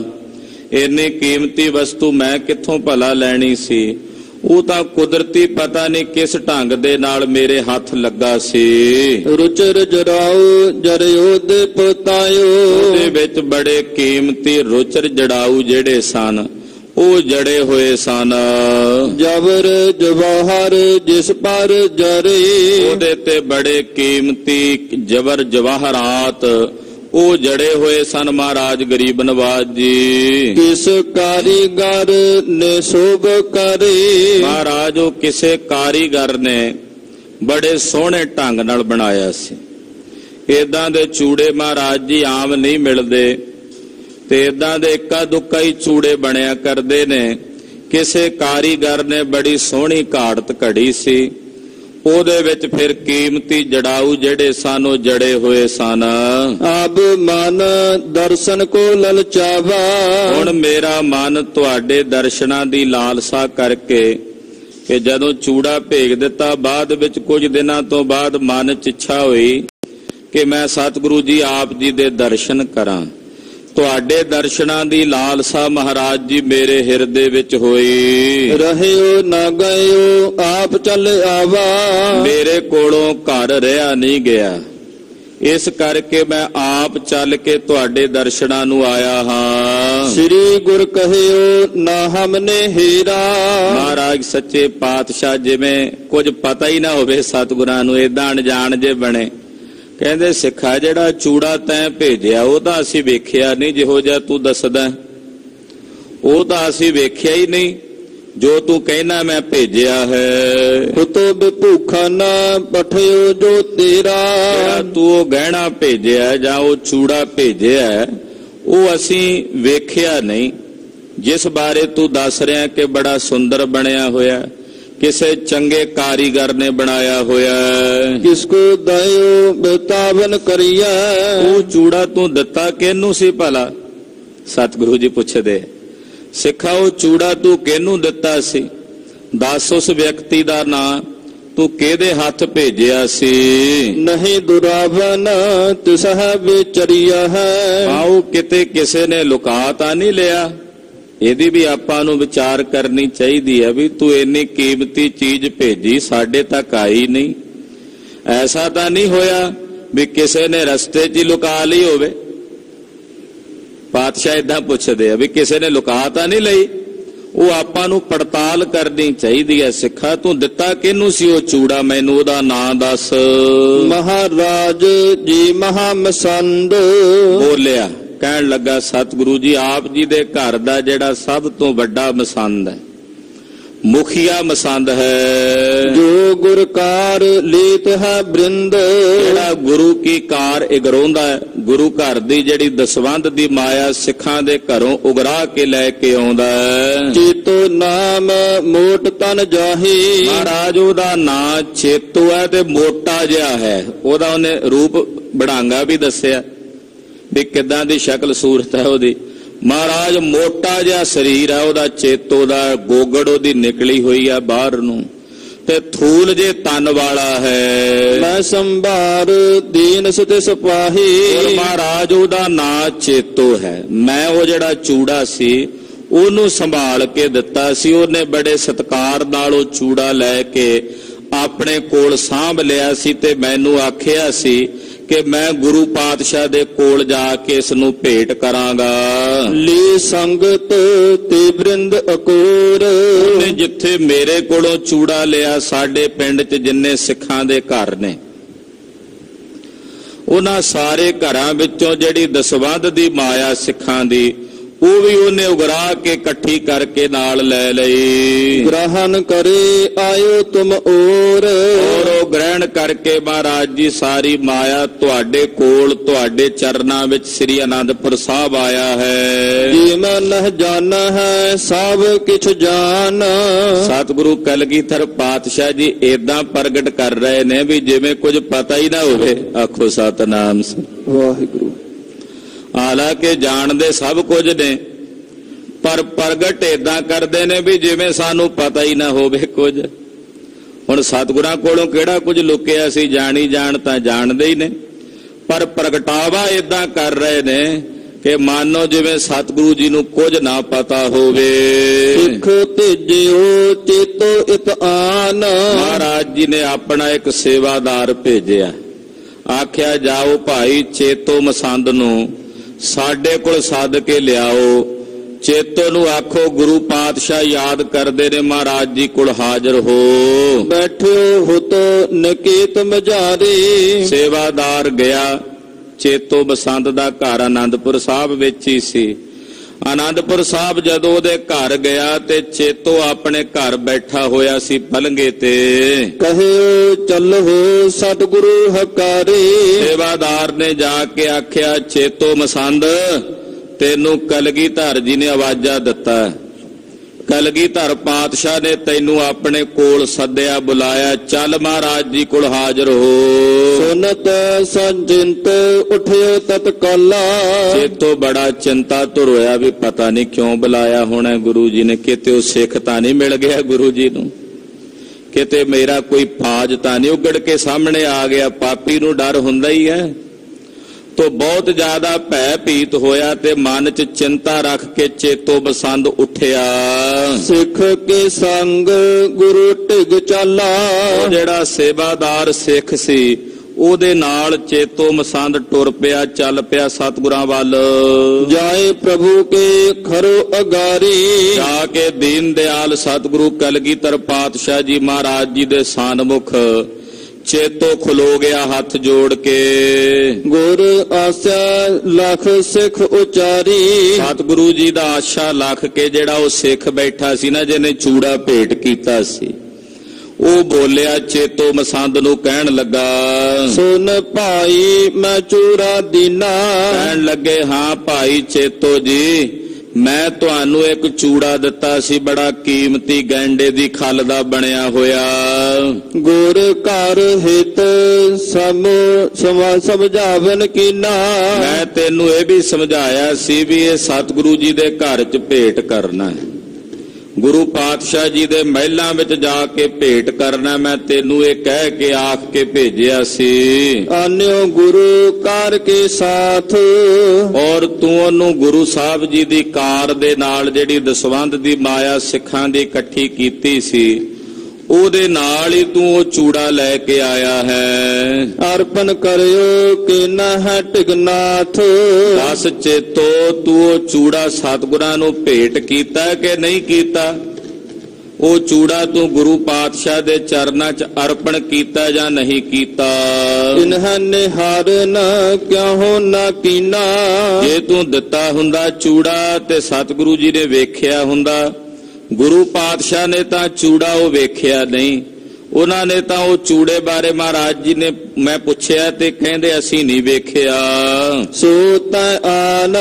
ਇੰਨੀ ਕੀਮਤੀ ਵਸਤੂ ਮੈਂ ਕਿੱਥੋਂ ਭਲਾ ਲੈਣੀ ਸੀ। ਉਹ ਤਾਂ ਕੁਦਰਤੀ ਪਤਾ ਨਹੀਂ ਕਿਸ ਢੰਗ ਦੇ ਨਾਲ ਮੇਰੇ ਹੱਥ ਲੱਗਾ ਸੀ। ਰੁਚਰ ਜੜਾਉ ਜਰਿਓ ਦੇ ਪਤਾਇਓ। ਉਹਦੇ ਵਿੱਚ ਬੜੇ ਕੀਮਤੀ ਰੁਚਰ ਜੜਾਊ ਜਿਹੜੇ ਸਨ, ਉਹ ਜੜੇ ਹੋਏ ਸਨ। ਜਬਰ ਜਵਾਹਰ ਜਿਸ ਪਰ ਜਰੇ। ਉਹਦੇ ਤੇ ਬੜੇ ਕੀਮਤੀ ਜਬਰ ਜਵਾਹਰਾਤ ਉਹ ਜੜੇ ਹੋਏ ਸਨ। ਮਹਾਰਾਜ ਗਰੀਬ ਨਵਾਜ ਜੀ ਕਿਸ ਕਾਰੀਗਰ ਨੇ ਸੋਭ ਕਰੇ। ਮਹਾਰਾਜ ਉਹ ਕਿਸੇ ਕਾਰੀਗਰ ਨੇ ਬੜੇ ਸੋਹਣੇ ਢੰਗ ਨਾਲ ਬਣਾਇਆ ਸੀ। ਏਦਾਂ ਦੇ ਚੂੜੇ ਮਹਾਰਾਜ ਜੀ ਆਮ ਨਹੀਂ ਮਿਲਦੇ, ਤੇ ਏਦਾਂ ਦੇ ਇੱਕਾ ਦੁੱਕਾ ਹੀ ਚੂੜੇ ਬਣਿਆ ਕਰਦੇ ਨੇ। ਕਿਸੇ ਕਾਰੀਗਰ ਨੇ ਬੜੀ ਸੋਹਣੀ ਘਾੜਤ ਘੜੀ ਸੀ, ਉਹਦੇ ਵਿੱਚ ਫਿਰ ਕੀਮਤੀ ਜੜਾਊ ਜਿਹੜੇ ਸਨ ਉਹ ਜੜੇ ਹੋਏ ਸਨ। ਅਬ ਮਨ ਦਰਸ਼ਨ ਕੋ ਲਲਚਾਵਾ। ਹੁਣ ਮੇਰਾ ਮਨ ਤੁਹਾਡੇ ਦਰਸ਼ਨਾਂ ਦੀ ਲਾਲਸਾ ਕਰਕੇ ਕਿ ਜਦੋਂ ਚੂੜਾ ਭੇਜ ਦਿੱਤਾ, ਬਾਅਦ ਵਿੱਚ ਕੁਝ ਦਿਨਾਂ ਤੋਂ ਬਾਅਦ ਮਨ 'ਚ ਇੱਛਾ ਹੋਈ ਕਿ ਮੈਂ ਸਤਿਗੁਰੂ ਜੀ ਆਪ ਜੀ ਦੇ ਦਰਸ਼ਨ ਕਰਾਂ। ਤੁਹਾਡੇ ਦਰਸ਼ਨਾਂ ਦੀ ਲਾਲਸਾ ਮਹਾਰਾਜ ਜੀ ਮੇਰੇ ਹਿਰਦੇ ਵਿੱਚ ਹੋਈ। ਰਹਿਓ ਨਾ ਗਇਓ ਆਪ ਚੱਲ ਆਵਾ, ਮੇਰੇ ਕੋਲੋਂ ਘਰ ਰਿਹਾ ਨਹੀਂ ਗਿਆ, ਇਸ ਕਰਕੇ ਮੈਂ ਆਪ ਚੱਲ ਕੇ ਤੁਹਾਡੇ ਦਰਸ਼ਨਾਂ ਨੂੰ ਆਇਆ ਹਾਂ। ਸ੍ਰੀ ਗੁਰ ਕਹਿਓ ਨਾ ਹਮਨੇ ਹੀਰਾ। ਮਹਾਰਾਜ ਸੱਚੇ ਪਾਤਸ਼ਾਹ ਜਿਵੇਂ ਕੁਝ ਪਤਾ ਹੀ ਨਾ ਹੋਵੇ ਸਤਿਗੁਰਾਂ ਨੂੰ, ਏਦਾਂ ਅਣਜਾਣ ਜੇ ਬਣੇ। ਕਹਿੰਦੇ ਸਿੱਖਾ ਜਿਹੜਾ ਚੂੜਾ ਤੈਂ ਭੇਜਿਆ ਉਹ ਤਾਂ ਅਸੀਂ ਵੇਖਿਆ ਨਹੀਂ, ਜਿਹੋ ਜਿਹਾ ਤੂੰ ਦੱਸਦਾ ਉਹ ਤਾਂ ਅਸੀਂ ਵੇਖਿਆ ਹੀ ਨਹੀਂ, ਜੋ ਤੂੰ ਕਹਿਣਾ ਮੈਂ ਭੇਜਿਆ ਹੈ। ਹੁਤੋ ਭੂਖਾ ਨਾ ਪਠਿਓ ਜੋ ਤੇਰਾ। ਜਿਹੜਾ ਤੂੰ ਉਹ ਗਹਿਣਾ ਭੇਜਿਆ ਜਾਂ ਉਹ ਚੂੜਾ ਭੇਜਿਆ ਉਹ ਅਸੀਂ ਵੇਖਿਆ ਨਹੀਂ, ਜਿਸ ਬਾਰੇ ਤੂੰ ਦੱਸ ਰਿਹਾ ਕਿ ਬੜਾ ਸੁੰਦਰ ਬਣਿਆ ਹੋਇਆ, ਕਿਸੇ ਚੰਗੇ ਕਾਰੀਗਰ ਨੇ ਬਣਾਇਆ ਹੋਇਆ। ਕਿਸ ਕੋ ਦਇਓ ਬਤਾਵਨ ਕਰੀਐ। ਉਹ ਚੂੜਾ ਤੂੰ ਦਿੱਤਾ ਕਿਹਨੂੰ ਸੀ ਭਲਾ? ਸਤਿਗੁਰੂ ਜੀ ਪੁੱਛਦੇ, ਸਿੱਖਾ ਉਹ ਚੂੜਾ ਤੂੰ ਕਿਹਨੂੰ ਦਿੱਤਾ ਸੀ? ਦੱਸ ਉਸ ਵਿਅਕਤੀ ਦਾ ਨਾਂ, ਤੂੰ ਕਿਹਦੇ ਹੱਥ ਭੇਜਿਆ ਸੀ? ਨਹੀਂ ਦੁਰਾਵਨ ਤਿਸਹ ਵਿਚਰਿਆ ਹੈ। ਆਓ ਕਿਤੇ ਕਿਸੇ ਨੇ ਲੁਕਾ ਤਾਂ ਨਹੀਂ ਲਿਆ? ਇਹਦੀ ਵੀ ਆਪਾਂ ਨੂੰ ਵਿਚਾਰ ਕਰਨੀ ਚਾਹੀਦੀ ਹੈ ਵੀ ਤੂੰ ਇੰਨੀ ਕੀਮਤੀ ਚੀਜ਼ ਭੇਜੀ ਸਾਡੇ ਤੱਕ ਆਈ ਨਹੀਂ। ਐਸਾ ਤਾਂ ਨਹੀਂ ਹੋਇਆ ਵੀ ਕਿਸੇ ਨੇ ਰਸਤੇ 'ਚ ਹੀ ਲੁਕਾ ਲਈ ਹੋਵੇ? ਪਾਤਸ਼ਾਹ ਏਦਾਂ ਪੁੱਛਦੇ ਆ ਵੀ ਕਿਸੇ ਨੇ ਲੁਕਾ ਤਾਂ ਨਹੀਂ ਲਈ? ਉਹ ਆਪਾਂ ਨੂੰ ਪੜਤਾਲ ਕਰਨੀ ਚਾਹੀਦੀ ਹੈ। ਸਿੱਖਾ ਤੂੰ ਦਿੱਤਾ ਕਿਹਨੂੰ ਸੀ ਉਹ ਚੂੜਾ, ਮੈਨੂੰ ਉਹਦਾ ਨਾਂ ਦੱਸ। ਮਹਾਰਾਜ ਜੀ ਮਹਾਮਸੰਦ ਬੋਲਿਆ, ਕਹਿਣ ਲੱਗਾ ਸਤਿਗੁਰੂ ਜੀ ਆਪ ਜੀ ਦੇ ਘਰ ਦਾ ਜਿਹੜਾ ਸਭ ਤੋਂ ਵੱਡਾ ਮਸੰਦ ਹੈ, ਮੁਖੀਆ ਮਸੰਦ ਹੈ। ਜੋ ਗੁਰਕਾਰ ਲੀਤ ਹੈ ਬ੍ਰਿੰਦ। ਜਿਹੜਾ ਗੁਰੂ ਕੀ ਕਾਰ ਇਗਰਾਉਂਦਾ ਹੈ, ਗੁਰੂ ਘਰ ਦੀ ਜਿਹੜੀ ਦਸਵੰਧ ਦੀ ਮਾਇਆ ਸਿੱਖਾਂ ਦੇ ਘਰੋਂ ਉਗਰਾ ਕੇ ਲੈ ਕੇ ਆਉਂਦਾ ਹੈ। ਚੇਤੋ ਨਾਮ ਮੋਟ ਤਨ ਜਾਹੀ। ਮਹਾਰਾਜ ਉਹਦਾ ਨਾਂ ਚੇਤੋ ਹੈ ਤੇ ਮੋਟਾ ਜਿਹਾ ਹੈ। ਉਹਦਾ ਉਹਨੇ ਰੂਪ ਬੜਾਂਗਾ ਵੀ ਦੱਸਿਆ ਵੀ ਕਿੱਦਾਂ ਦੀ ਸ਼ਕਲ ਸੂਰਤ ਹੈ ਉਹਦੀ। ਮਹਾਰਾਜ ਮੋਟਾ ਜਿਹਾ ਸਰੀਰ ਹੈ ਉਹਦਾ, ਚੇਤੋ ਦਾ ਗੋਗੜ ਉਹਦੀ ਨਿਕਲੀ ਹੋਈ ਆ ਬਾਹਰ ਨੂੰ, ਤੇ ਥੂਲ ਜੇ ਤਨ ਵਾਲਾ ਹੈ। ਮੈਂ ਸੰਭਾਰ ਦੀਨ ਸਤੇ ਸਿਪਾਹੀ। ਮਹਾਰਾਜ ਉਹਦਾ ਨਾਂ ਚੇਤੋ ਹੈ। ਮੈਂ ਉਹ ਜਿਹੜਾ ਚੂੜਾ ਸੀ ਉਹਨੂੰ ਸੰਭਾਲ ਕੇ ਦਿੱਤਾ ਸੀ। ਉਹਨੇ ਬੜੇ ਸਤਿਕਾਰ ਨਾਲ ਉਹ ਚੂੜਾ ਲੈ ਕੇ ਆਪਣੇ ਕੋਲ ਸਾਂਭ ਲਿਆ ਸੀ ਤੇ ਮੈਨੂੰ ਆਖਿਆ ਸੀ ਕਿ ਮੈਂ ਗੁਰੂ ਪਾਤਸ਼ਾਹ ਦੇ ਕੋਲ ਜਾ ਕੇ ਇਸ ਨੂੰ ਭੇਟ ਕਰਾਂਗਾ। ਲੀ ਸੰਗਤ ਤੇ ਬ੍ਰਿੰਦ ਅਕੂਰ। ਉਹਨੇ ਜਿੱਥੇ ਮੇਰੇ ਕੋਲੋਂ ਚੂੜਾ ਲਿਆ, ਸਾਡੇ ਪਿੰਡ 'ਚ ਜਿੰਨੇ ਸਿੱਖਾਂ ਦੇ ਘਰ ਨੇ, ਉਹਨਾਂ ਸਾਰੇ ਘਰਾਂ ਵਿੱਚੋਂ ਜਿਹੜੀ ਦਸਵੰਧ ਦੀ ਮਾਇਆ ਸਿੱਖਾਂ ਦੀ, ਉਹ ਵੀ ਉਹਨੇ ਉਗਰਾ ਕੇ ਇਕੱਠੀ ਕਰਕੇ ਨਾਲ ਲੈ ਲਈ। ਗ੍ਰਹਣ ਕਰੇ ਆਇਓ ਤੁਮ ਔਰ। ਉਹ ਗ੍ਰਹਿਣ ਕਰਕੇ ਮਹਾਰਾਜ ਜੀ ਸਾਰੀ ਮਾਇਆ ਤੁਹਾਡੇ ਕੋਲ, ਤੁਹਾਡੇ ਚਰਨਾਂ ਵਿੱਚ ਸ੍ਰੀ ਅਨੰਦਪੁਰ ਸਾਹਿਬ ਆਇਆ ਹੈ। ਜੀ ਮਨ ਜਾਣਾ ਹੈ ਸਭ ਕਿਛ ਜਾਣ। ਸਤਿਗੁਰੂ ਕਲਗੀਧਰ ਪਾਤਸ਼ਾਹ ਜੀ ਏਦਾਂ ਪ੍ਰਗਟ ਕਰ ਰਹੇ ਨੇ ਵੀ ਜਿਵੇਂ ਕੁਝ ਪਤਾ ਹੀ ਨਾ ਹੋਵੇ। ਆਖੋ ਸਤਿਨਾਮ ਵਾਹਿਗੁਰੂ। ਹਾਲਾਂਕਿ ਜਾਣਦੇ ਸਭ ਕੁਝ ਨੇ, ਪਰ ਪ੍ਰਗਟ ਏਦਾਂ ਕਰਦੇ ਨੇ ਵੀ ਜਿਵੇਂ ਸਾਨੂੰ ਪਤਾ ਹੀ ਨਾ ਹੋਵੇ ਕੁਝ। ਹੁਣ ਸਤਿਗੁਰਾਂ ਕੋਲੋਂ ਕਿਹੜਾ ਕੁਝ ਲੁਕਿਆ ਸੀ? ਜਾਣੀ ਜਾਣ ਤਾਂ ਜਾਣਦੇ ਹੀ ਨੇ, ਪਰ ਪ੍ਰਗਟਾਵਾ ਏਦਾਂ ਕਰ ਰਹੇ ਨੇ ਕਿ ਮਾਨੋ ਜਿਵੇਂ ਸਤਿਗੁਰੂ ਜੀ ਨੂੰ ਕੁਝ ਨਾ ਪਤਾ ਹੋਵੇ। ਸਿੱਖ ਭੇਜਿਓ ਚੇਤੋ ਇਤਆਨ। ਮਹਾਰਾਜ ਜੀ ਨੇ ਆਪਣਾ ਇੱਕ ਸੇਵਾਦਾਰ ਭੇਜਿਆ, ਆਖਿਆ ਜਾਓ ਭਾਈ ਚੇਤੋ ਮਸੰਦ ਨੂੰ ਸਾਡੇ ਕੋਲ ਸੱਦ ਕੇ ਲਿਆਓ। ਚੇਤੋ ਨੂੰ ਆਖੋ ਗੁਰੂ ਪਾਤਸ਼ਾਹ ਯਾਦ ਕਰਦੇ ਨੇ, ਮਹਾਰਾਜ ਜੀ ਕੋਲ ਹਾਜ਼ਰ ਹੋ। ਬੈਠਿਓ ਹੁਤੋ ਨਕੀਤ ਮਝਾਰੀ। ਸੇਵਾਦਾਰ ਗਿਆ। ਚੇਤੋ ਬਸੰਤ ਦਾ ਘਰ ਆਨੰਦਪੁਰ ਸਾਹਿਬ ਵਿੱਚ ਹੀ ਸੀ। ਆਨੰਦਪੁਰ ਸਾਹਿਬ ਜਦੋਂ ਉਹਦੇ ਘਰ ਗਿਆ ਤੇ ਚੇਤੋ ਆਪਣੇ ਘਰ ਬੈਠਾ ਹੋਇਆ ਸੀ ਪਲੰਗੇ ਤੇ। ਕਹਿਓ ਚੱਲੋ ਸਤਿਗੁਰੂ ਹਕਾਰੇ। ਸੇਵਾਦਾਰ ਨੇ ਜਾ ਕੇ ਆਖਿਆ ਚੇਤੋ ਮਸੰਦ, ਤੈਨੂੰ ਕਲਗੀਧਰ ਜੀ ਨੇ ਆਵਾਜ਼ਾਂ ਦਿੱਤਾ, ਕਲਗੀਧਰ ਪਾਤਸ਼ਾਹ ਨੇ ਤੈਨੂੰ ਆਪਣੇ ਕੋਲ ਸੱਦਿਆ, ਬੁਲਾਇਆ, ਚੱਲ ਮਹਾਰਾਜ ਜੀ ਕੋਲ ਹਾਜ਼ਰ ਹੋ। ਸੁਨਤ ਸੰਜਿੰਤ ਉਠਿਓ ਤਤਕਾਲਾ। ਚੇਤੋ ਬੜਾ ਚਿੰਤਾ ਧੁਰ ਹੋਇਆ ਵੀ ਪਤਾ ਨਹੀਂ ਕਿਉਂ ਬੁਲਾਇਆ ਹੋਣਾ ਗੁਰੂ ਜੀ ਨੇ, ਕਿਤੇ ਉਹ ਸਿੱਖ ਤਾਂ ਨਹੀਂ ਮਿਲ ਗਿਆ ਗੁਰੂ ਜੀ ਨੂੰ। ਕਿਤੇ ਮੇਰਾ ਕੋਈ ਫਾਜ ਤਾਂ ਨਹੀਂ ਉਗੜ ਕੇ ਸਾਹਮਣੇ ਆ ਗਿਆ। ਪਾਪੀ ਨੂੰ ਡਰ ਹੁੰਦਾ ਹੀ ਹੈ। ਤੋ ਬਹੁਤ ਜ਼ਿਆਦਾ ਭੈ ਭੀਤ ਹੋਇਆ ਤੇ ਮਨ 'ਚ ਚਿੰਤਾ ਰੱਖ ਕੇ ਚੇਤੋ ਬਸੰਦ ਉੱਠਿਆ। ਸਿੱਖ ਕੇ ਸੰਗ ਗੁਰੂ ਢਿਗ ਚਾਲਾ। ਉਹ ਜਿਹੜਾ ਸੇਵਾਦਾਰ ਸਿੱਖ ਸੀ ਉਹਦੇ ਨਾਲ ਚੇਤੋ ਮਸੰਦ ਟੁਰ ਪਿਆ, ਚੱਲ ਪਿਆ ਸਤਿਗੁਰਾਂ ਵੱਲ। ਜਾਏ ਪ੍ਰਭੂ ਕੇ ਖਰੋ ਅਗਾਰੀ। ਜਾ ਕੇ ਦੀਨ ਦਿਆਲ ਸਤਿਗੁਰੂ ਕਲਗੀਧਰ ਪਾਤਸ਼ਾਹ ਜੀ ਮਹਾਰਾਜ ਜੀ ਦੇ ਸਾਨਮੁਖ ਚੇਤੋ ਖਲੋ ਗਿਆ ਹੱਥ ਜੋੜ ਕੇ। ਗੁਰ ਆਸਾ ਲੱਖ ਸਿੱਖ ਉਚਾਰੀ। ਸਤਿਗੁਰੂ ਜੀ ਦਾ ਆਸ਼ਾ ਲੱਖ ਕੇ ਜਿਹੜਾ ਉਹ ਸਿੱਖ ਬੈਠਾ ਸੀ ਨਾ, ਜਿਹਨੇ ਚੂੜਾ ਭੇਟ ਕੀਤਾ ਸੀ, ਉਹ ਬੋਲਿਆ ਚੇਤੋ ਮਸੰਦ ਨੂੰ, ਕਹਿਣ ਲੱਗਾ ਸੁਨ ਭਾਈ ਮੈਂ ਚੂੜਾ ਦੀਨਾ। ਕਹਿਣ ਲੱਗੇ ਹਾਂ ਭਾਈ ਚੇਤੋ ਜੀ, ਮੈਂ ਤੁਹਾਨੂੰ ਇੱਕ ਚੂੜਾ ਦਿੱਤਾ ਸੀ, ਬੜਾ ਕੀਮਤੀ ਗੈਂਡੇ ਦੀ ਖੱਲ ਦਾ ਬਣਿਆ ਹੋਇਆ। ਗੁਰ ਘਰ ਹਿਤ ਸਮਝਾਵਨ ਕੀਨਾ। ਮੈਂ ਤੈਨੂੰ ਇਹ ਵੀ ਸਮਝਾਇਆ ਸੀ ਵੀ ਇਹ ਸਤਿਗੁਰੂ ਜੀ ਦੇ ਘਰ 'ਚ ਭੇਟ ਕਰਨਾ ਹੈ, ਗੁਰੂ ਪਾਤਸ਼ਾਹ ਜੀ ਦੇ ਮਹਿਲਾਂ ਵਿੱਚ ਜਾ ਕੇ ਭੇਟ ਕਰਨਾ। ਮੈਂ ਤੈਨੂੰ ਇਹ ਕਹਿ ਕੇ ਆਖ ਕੇ ਭੇਜਿਆ ਸੀ। ਆਨਿਓ ਗੁਰੂ ਕਾਰ ਕੇ ਸਾਥ। ਔਰ ਤੂੰ ਉਹਨੂੰ ਗੁਰੂ ਸਾਹਿਬ ਜੀ ਦੀ ਕਾਰ ਦੇ ਨਾਲ ਜਿਹੜੀ ਦਸਵੰਧ ਦੀ ਮਾਇਆ ਸਿੱਖਾਂ ਦੀ ਇਕੱਠੀ ਕੀਤੀ ਸੀ, ਉਹਦੇ ਨਾਲ ਹੀ ਤੂੰ ਉਹ ਚੂੜਾ ਲੈ ਕੇ ਆਇਆ ਹੈ। ਅਰਪਣ ਕਰਿਓ ਕਿ ਨਾ ਹੈ ਟਿਗਨਾਥ। ਦੱਸ ਚੇਤੋ, ਤੂੰ ਉਹ ਚੂੜਾ ਸਤਿਗੁਰਾਂ ਨੂੰ ਭੇਟ ਕੀਤਾ ਕਿ ਨਹੀਂ ਕੀਤਾ? ਉਹ ਚੂੜਾ ਤੂੰ ਗੁਰੂ ਪਾਤਸ਼ਾਹ ਦੇ ਚਰਨਾਂ 'ਚ ਅਰਪਣ ਕੀਤਾ ਜਾਂ ਨਹੀਂ ਕੀਤਾ? ਇਨਹਾਂ ਨਿਹਾਰਨ ਕਿਉਂ ਨਾ ਕੀਨਾ। ਜੇ ਤੂੰ ਦਿੱਤਾ ਹੁੰਦਾ ਚੂੜਾ ਤੇ ਸਤਿਗੁਰੂ ਜੀ ਨੇ ਵੇਖਿਆ ਹੁੰਦਾ। ਗੁਰੂ ਪਾਤਸ਼ਾਹ ਨੇ ਤਾਂ ਚੂੜਾ ਉਹ ਵੇਖਿਆ ਨਹੀਂ, ਉਹਨਾਂ ਨੇ ਤਾਂ ਉਹ ਚੂੜੇ ਬਾਰੇ ਮਹਾਰਾਜ ਜੀ ਨੇ ਮੈਂ ਪੁੱਛਿਆ ਤੇ ਕਹਿੰਦੇ ਅਸੀਂ ਨਹੀਂ ਵੇਖਿਆ। ਸੋ ਤੈ ਆਨ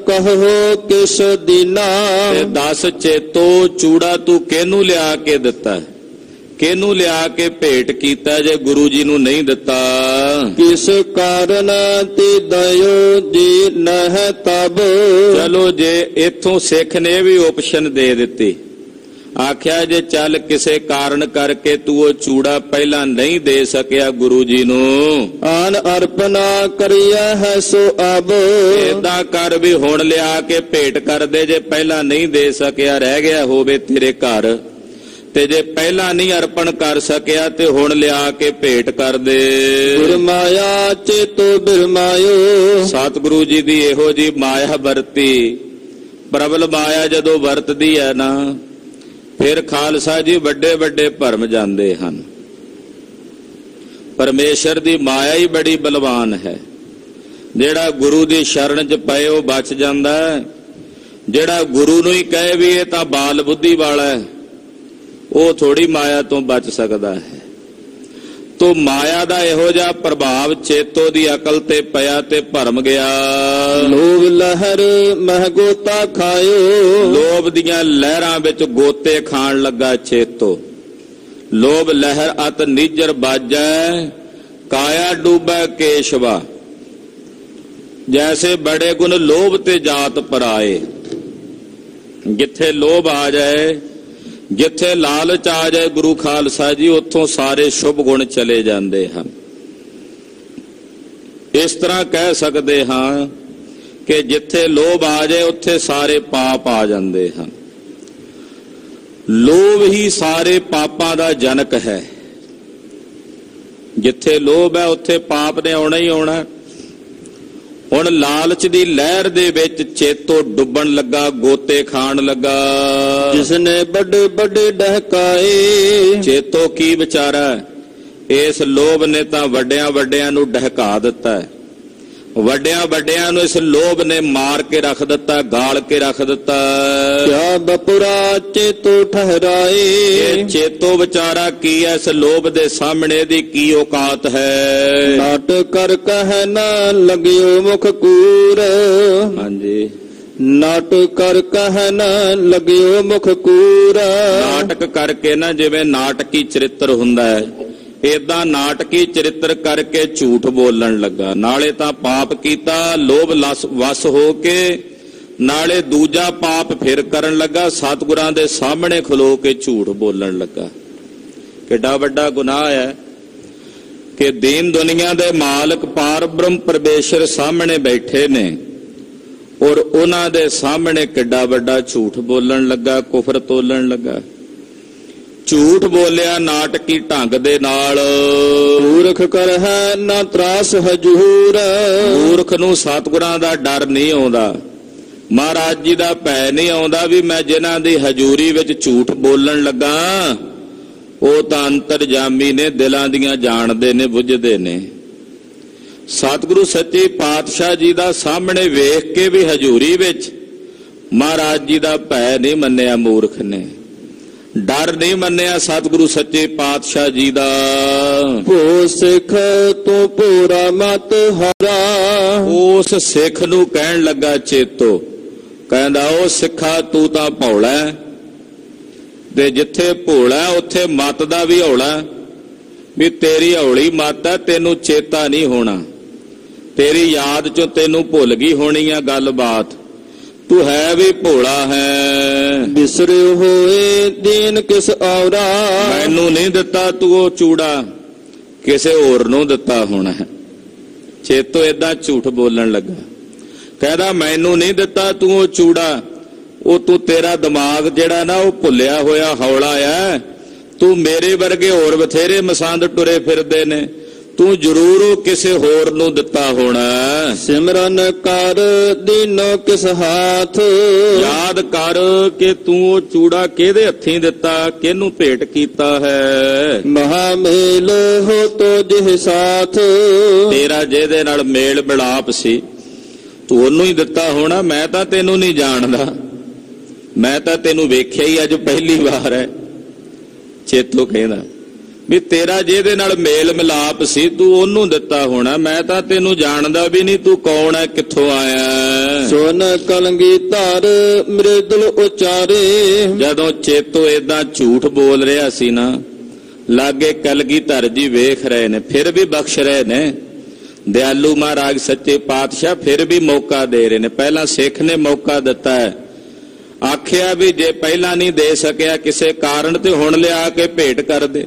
ਕਹੋ ਕਿਸ ਦੀਨਾ। ਤੇ ਦੱਸ ਚੇਤੋ, ਚੂੜਾ ਤੂੰ ਕਿਹਨੂੰ ਲਿਆ ਕੇ ਦਿੱਤਾ, ਕਿਹਨੂੰ ਲਿਆ ਕੇ ਭੇਟ ਕੀਤਾ ਜੇ ਗੁਰੂ ਜੀ ਨੂੰ ਨਹੀਂ ਦਿੱਤਾ? ਕਿਸ ਕਾਰਨ ਤੇ ਦਇਓ ਜੀ ਨਹਿ ਤਬ। ਚਲੋ ਜੇ ਇੱਥੋਂ ਸਿੱਖ ਨੇ ਵੀ ਆਪਸ਼ਨ ਦੇ ਦਿੱਤੀ, ਆਖਿਆ ਜੇ ਚੱਲ ਕਿਸੇ ਕਾਰਨ ਕਰਕੇ ਤੂੰ ਉਹ ਚੂੜਾ ਪਹਿਲਾਂ ਨਹੀਂ ਦੇ ਸਕਿਆ ਗੁਰੂ ਜੀ ਨੂੰ, ਆਨ ਅਰਪਣਾ ਕਰਿਆ ਹੈ ਸੋ ਅਬ। ਏਦਾਂ ਕਰ ਵੀ ਹੁਣ ਲਿਆ ਕੇ ਭੇਟ ਕਰ ਦੇ। ਜੇ ਪਹਿਲਾਂ ਨਹੀਂ ਦੇ ਸਕਿਆ, ਰਹਿ ਗਿਆ ਹੋਵੇ ਤੇਰੇ ਘਰ, ਤੇ ਜੇ ਪਹਿਲਾਂ ਨਹੀਂ ਅਰਪਣ ਕਰ ਸਕਿਆ ਤੇ ਹੁਣ ਲਿਆ ਕੇ ਭੇਟ ਕਰ ਦੇ। ਗੁਰਮਾਇਆ ਚੇਤੋ ਬਿਰਮਾਇਓ। ਸਤਿਗੁਰੂ ਜੀ ਦੀ ਇਹੋ ਜੀ ਮਾਇਆ ਵਰਤੀ। ਪ੍ਰਬਲ ਮਾਇਆ ਜਦੋਂ ਵਰਤਦੀ ਹੈ ਨਾ, ਫਿਰ ਖਾਲਸਾ ਜੀ ਵੱਡੇ ਵੱਡੇ ਭਰਮ ਜਾਂਦੇ ਹਨ। ਪਰਮੇਸ਼ਰ ਦੀ ਮਾਇਆ ਹੀ ਬੜੀ ਬਲਵਾਨ ਹੈ। ਜਿਹੜਾ ਗੁਰੂ ਦੀ ਸ਼ਰਨ 'ਚ ਪਏ ਉਹ ਬਚ ਜਾਂਦਾ ਹੈ। ਜਿਹੜਾ ਗੁਰੂ ਨੂੰ ਹੀ ਕਹੇ ਵੀ ਇਹ ਤਾਂ ਬਾਲ ਬੁੱਧੀ ਵਾਲਾ ਹੈ, ਉਹ ਥੋੜੀ ਮਾਇਆ ਤੋਂ ਬਚ ਸਕਦਾ ਹੈ। ਤੋ ਮਾਇਆ ਦਾ ਇਹੋ ਜਿਹਾ ਪ੍ਰਭਾਵ ਚੇਤੋ ਦੀ ਅਕਲ ਤੇ ਪਿਆ ਤੇ ਭਰਮ ਗਿਆ। ਲੋਭ ਲਹਿਰ ਮਹਿ ਗੋਤਾ ਖਾਇਓ। ਲੋਭ ਦੀਆਂ ਲਹਿਰਾਂ ਵਿੱਚ ਗੋਤੇ ਖਾਣ ਲੱਗਾ ਚੇਤੋ। ਲੋਭ ਲਹਿਰ ਅਤ ਨੀਜਰ ਬਾਜੈ, ਕਾਇਆ ਡੂਬੈ ਕੇਸ਼ਵਾ। ਜੈਸੇ ਬੜੇ ਗੁਣ ਲੋਭ ਤੇ ਜਾਤ ਪਰਾਏ। ਜਿੱਥੇ ਲੋਭ ਆ ਜਾਏ, ਜਿੱਥੇ ਲਾਲਚ ਆ ਜਾਏ ਗੁਰੂ ਖਾਲਸਾ ਜੀ, ਉੱਥੋਂ ਸਾਰੇ ਸ਼ੁਭ ਗੁਣ ਚਲੇ ਜਾਂਦੇ ਹਨ। ਇਸ ਤਰ੍ਹਾਂ ਕਹਿ ਸਕਦੇ ਹਾਂ ਕਿ ਜਿੱਥੇ ਲੋਭ ਆ ਜਾਏ ਉੱਥੇ ਸਾਰੇ ਪਾਪ ਆ ਜਾਂਦੇ ਹਨ। ਲੋਭ ਹੀ ਸਾਰੇ ਪਾਪਾਂ ਦਾ ਜਨਕ ਹੈ। ਜਿੱਥੇ ਲੋਭ ਹੈ ਉੱਥੇ ਪਾਪ ਨੇ ਆਉਣਾ ਹੀ ਆਉਣਾ। ਹੁਣ ਲਾਲਚ ਦੀ ਲਹਿਰ ਦੇ ਵਿੱਚ ਚੇਤੋ ਡੁੱਬਣ ਲੱਗਾ, ਗੋਤੇ ਖਾਣ ਲੱਗਾ। ਜਿਸਨੇ ਵੱਡੇ ਵੱਡੇ ਡਹਕਾਏ। ਚੇਤੋ ਕੀ ਵਿਚਾਰਾ, ਇਸ ਲੋਭ ਨੇ ਤਾਂ ਵੱਡਿਆਂ ਵੱਡਿਆਂ ਨੂੰ ਡਹਕਾ ਦਿੱਤਾ ਹੈ। ਵੱਡਿਆਂ ਵੱਡਿਆਂ ਨੂੰ ਇਸ ਲੋਭ ਨੇ ਮਾਰ ਕੇ ਰੱਖ ਦਿੱਤਾ, ਗਾਲ ਕੇ ਰੱਖ ਦਿੱਤਾ। ਕਿਆ ਬਪੁਰਾ ਚੇਤੋ ਠਹਿਰਾਏ। ਇਹ ਚੇਤੋ ਵਿਚਾਰਾ ਕੀ ਹੈ, ਇਸ ਲੋਭ ਦੇ ਸਾਹਮਣੇ ਦੀ ਕੀ ਔਕਾਤ ਹੈ। ਨਾਟ ਕਰ ਕਹਿ ਨਾ ਲਗਿਓ ਮੁਖ ਕੂਰ। ਹਾਂਜੀ, ਨਾਟ ਕਰ ਕਹਿ ਨਾ ਲਗਿਓ ਮੁਖ ਕੂਰ। ਨਾਟਕ ਕਰਕੇ ਨਾ, ਜਿਵੇਂ ਨਾਟਕੀ ਚਰਿੱਤਰ ਹੁੰਦਾ ਹੈ, ਏਦਾਂ ਨਾਟਕੀ ਚਰਿੱਤਰ ਕਰਕੇ ਝੂਠ ਬੋਲਣ ਲੱਗਾ। ਨਾਲੇ ਤਾਂ ਪਾਪ ਕੀਤਾ ਲੋਭ ਵਸ ਹੋ ਕੇ, ਨਾਲੇ ਦੂਜਾ ਪਾਪ ਫਿਰ ਕਰਨ ਲੱਗਾ। ਸਤਿਗੁਰਾਂ ਦੇ ਸਾਹਮਣੇ ਖਲੋ ਕੇ ਝੂਠ ਬੋਲਣ ਲੱਗਾ ਕਿੱਡਾ ਵੱਡਾ ਗੁਨਾਹ ਹੈ ਕਿ ਦੀਨ ਦੁਨੀਆ ਦੇ ਮਾਲਕ ਪਾਰ ਬ੍ਰਹਮ ਪਰਮੇਸ਼ਰ ਸਾਹਮਣੇ ਬੈਠੇ ਨੇ ਔਰ ਉਹਨਾਂ ਦੇ ਸਾਹਮਣੇ ਕਿੱਡਾ ਵੱਡਾ ਝੂਠ ਬੋਲਣ ਲੱਗਾ, ਕੁਫਰ ਤੋਲਣ ਲੱਗਾ। ਝੂਠ ਬੋਲਿਆ ਨਾਟਕੀ ਢੰਗ ਦੇ ਨਾਲ। ਮੂਰਖ ਕਰ ਹੈ ਨਾ ਤਰਾਸ ਹਜੂਰ। ਮੂਰਖ ਨੂੰ ਸਤਿਗੁਰਾਂ ਦਾ ਡਰ ਨਹੀਂ ਆਉਂਦਾ, ਮਹਾਰਾਜ ਜੀ ਦਾ ਭੈ ਨਹੀਂ ਆਉਂਦਾ ਵੀ ਮੈਂ ਜਿਨ੍ਹਾਂ ਦੀ ਹਜ਼ੂਰੀ ਵਿੱਚ ਝੂਠ ਬੋਲਣ ਲੱਗਾ ਉਹ ਤਾਂ ਅੰਤਰਜਾਮੀ ਨੇ, ਦਿਲਾਂ ਦੀਆਂ ਜਾਣਦੇ ਨੇ, ਬੁੱਝਦੇ ਨੇ। ਸਤਿਗੁਰੂ ਸੱਚੇ ਪਾਤਸ਼ਾਹ ਜੀ ਦਾ ਸਾਹਮਣੇ ਵੇਖ ਕੇ ਵੀ ਹਜ਼ੂਰੀ ਵਿੱਚ ਮਹਾਰਾਜ ਜੀ ਦਾ ਭੈ ਨਹੀਂ ਮੰਨਿਆ ਮੂਰਖ ਨੇ, ਡਰ ਨਹੀਂ ਮੰਨਿਆ ਸਤਿਗੁਰੂ ਸੱਚੇ ਪਾਤਸ਼ਾਹ ਜੀ ਦਾ। ਭੋ ਸਿੱਖ ਤੂੰ ਪੂਰਾ ਮਤ ਹਰਾ। ਉਸ ਸਿੱਖ ਨੂੰ ਕਹਿਣ ਲੱਗਾ ਚੇਤੋ, ਕਹਿੰਦਾ ਉਹ ਸਿੱਖਾ ਤੂੰ ਤਾਂ ਭੌਲਾ ਤੇ ਜਿੱਥੇ ਭੋਲਾ ਉੱਥੇ ਮਤ ਦਾ ਵੀ ਹੌਲਾ, ਵੀ ਤੇਰੀ ਹੌਲੀ ਮਤ ਹੈ, ਤੈਨੂੰ ਚੇਤਾ ਨਹੀਂ ਹੋਣਾ, ਤੇਰੀ ਯਾਦ ਚੋਂ ਤੈਨੂੰ ਭੁੱਲ ਗਈ ਹੋਣੀ ਆ ਗੱਲਬਾਤ, ਤੂੰ ਹੈ ਵੀ ਭੋਲਾ ਹੈ। ਬਿਸਰੇ ਹੋਏ ਦੀਨ ਕਿਸ ਔਰਾ। ਮੈਨੂੰ ਨਹੀਂ ਦਿੱਤਾ ਤੂੰ ਉਹ ਚੂੜਾ, ਕਿਸੇ ਹੋਰ ਨੂੰ ਦਿੱਤਾ ਹੋਣਾ ਹੈ। ਚੇਤੋ ਏਦਾਂ ਝੂਠ ਬੋਲਣ ਲੱਗਾ, ਕਹਿੰਦਾ ਮੈਨੂੰ ਨਹੀਂ ਦਿੱਤਾ ਤੂੰ ਉਹ ਚੂੜਾ, ਉਹ ਤੂੰ ਤੇਰਾ ਦਿਮਾਗ ਜਿਹੜਾ ਨਾ ਉਹ ਭੁੱਲਿਆ ਹੋਇਆ ਹੌਲਾ ਆ, ਤੂੰ ਮੇਰੇ ਵਰਗੇ ਹੋਰ ਬਥੇਰੇ ਮਸੰਦ ਟੁਰੇ ਫਿਰਦੇ ਨੇ, ਤੂੰ ਜ਼ਰੂਰ ਉਹ ਕਿਸੇ ਹੋਰ ਨੂੰ ਦਿੱਤਾ ਹੋਣਾ। ਸਿਮਰਨ ਕਰ ਦੀਨੋ ਕਿਸ ਹਾਥ। ਯਾਦ ਕਰ ਕਿ ਤੂੰ ਉਹ ਚੂੜਾ ਕਿਹਦੇ ਹੱਥੀਂ ਦਿੱਤਾ, ਕਿਹਨੂੰ ਭੇਟ ਕੀਤਾ ਹੈ। ਮਹਾ ਮੇਲ ਹੋ ਤੋ ਜਿਹ ਸਾਥ। ਤੇਰਾ ਜਿਹਦੇ ਨਾਲ ਮੇਲ ਮਿਲਾਪ ਸੀ ਤੂੰ ਉਹਨੂੰ ਹੀ ਦਿੱਤਾ ਹੋਣਾ, ਮੈਂ ਤਾਂ ਤੈਨੂੰ ਨਹੀਂ ਜਾਣਦਾ, ਮੈਂ ਤਾਂ ਤੈਨੂੰ ਵੇਖਿਆ ਹੀ ਅੱਜ ਪਹਿਲੀ ਵਾਰ ਹੈ। ਚੇਤੋ ਕਹਿੰਦਾ ਵੀ ਤੇਰਾ ਜਿਹਦੇ ਨਾਲ ਮੇਲ ਮਿਲਾਪ ਸੀ ਤੂੰ ਉਹਨੂੰ ਦਿੱਤਾ ਹੋਣਾ, ਮੈਂ ਤਾਂ ਤੈਨੂੰ ਜਾਣਦਾ ਵੀ ਨਹੀਂ, ਤੂੰ ਕੌਣ ਹੈ, ਕਿੱਥੋਂ ਆਇਆ। ਸੁਨ ਕਲੰਗੀ ਧਰ ਮ੍ਰਿਦਲ ਉਚਾਰੇ। ਜਦੋਂ ਚੇਤੋ ਏਦਾਂ ਝੂਠ ਬੋਲ ਰਿਹਾ ਸੀ ਨਾ, ਲਾਗੇ ਕਲਗੀਧਰ ਜੀ ਵੇਖ ਰਹੇ ਨੇ, ਫਿਰ ਵੀ ਬਖਸ਼ ਰਹੇ ਨੇ। ਦਿਆਲੂ ਮਹਾਰਾਜ ਸੱਚੇ ਪਾਤਸ਼ਾਹ ਫਿਰ ਵੀ ਮੌਕਾ ਦੇ ਰਹੇ ਨੇ। ਪਹਿਲਾਂ ਸਿੱਖ ਨੇ ਮੌਕਾ ਦਿੱਤਾ ਹੈ, ਆਖਿਆ ਵੀ ਜੇ ਪਹਿਲਾਂ ਨਹੀਂ ਦੇ ਸਕਿਆ ਕਿਸੇ ਕਾਰਨ ਤੇ ਹੁਣ ਲਿਆ ਕੇ ਭੇਟ ਕਰ ਦੇ,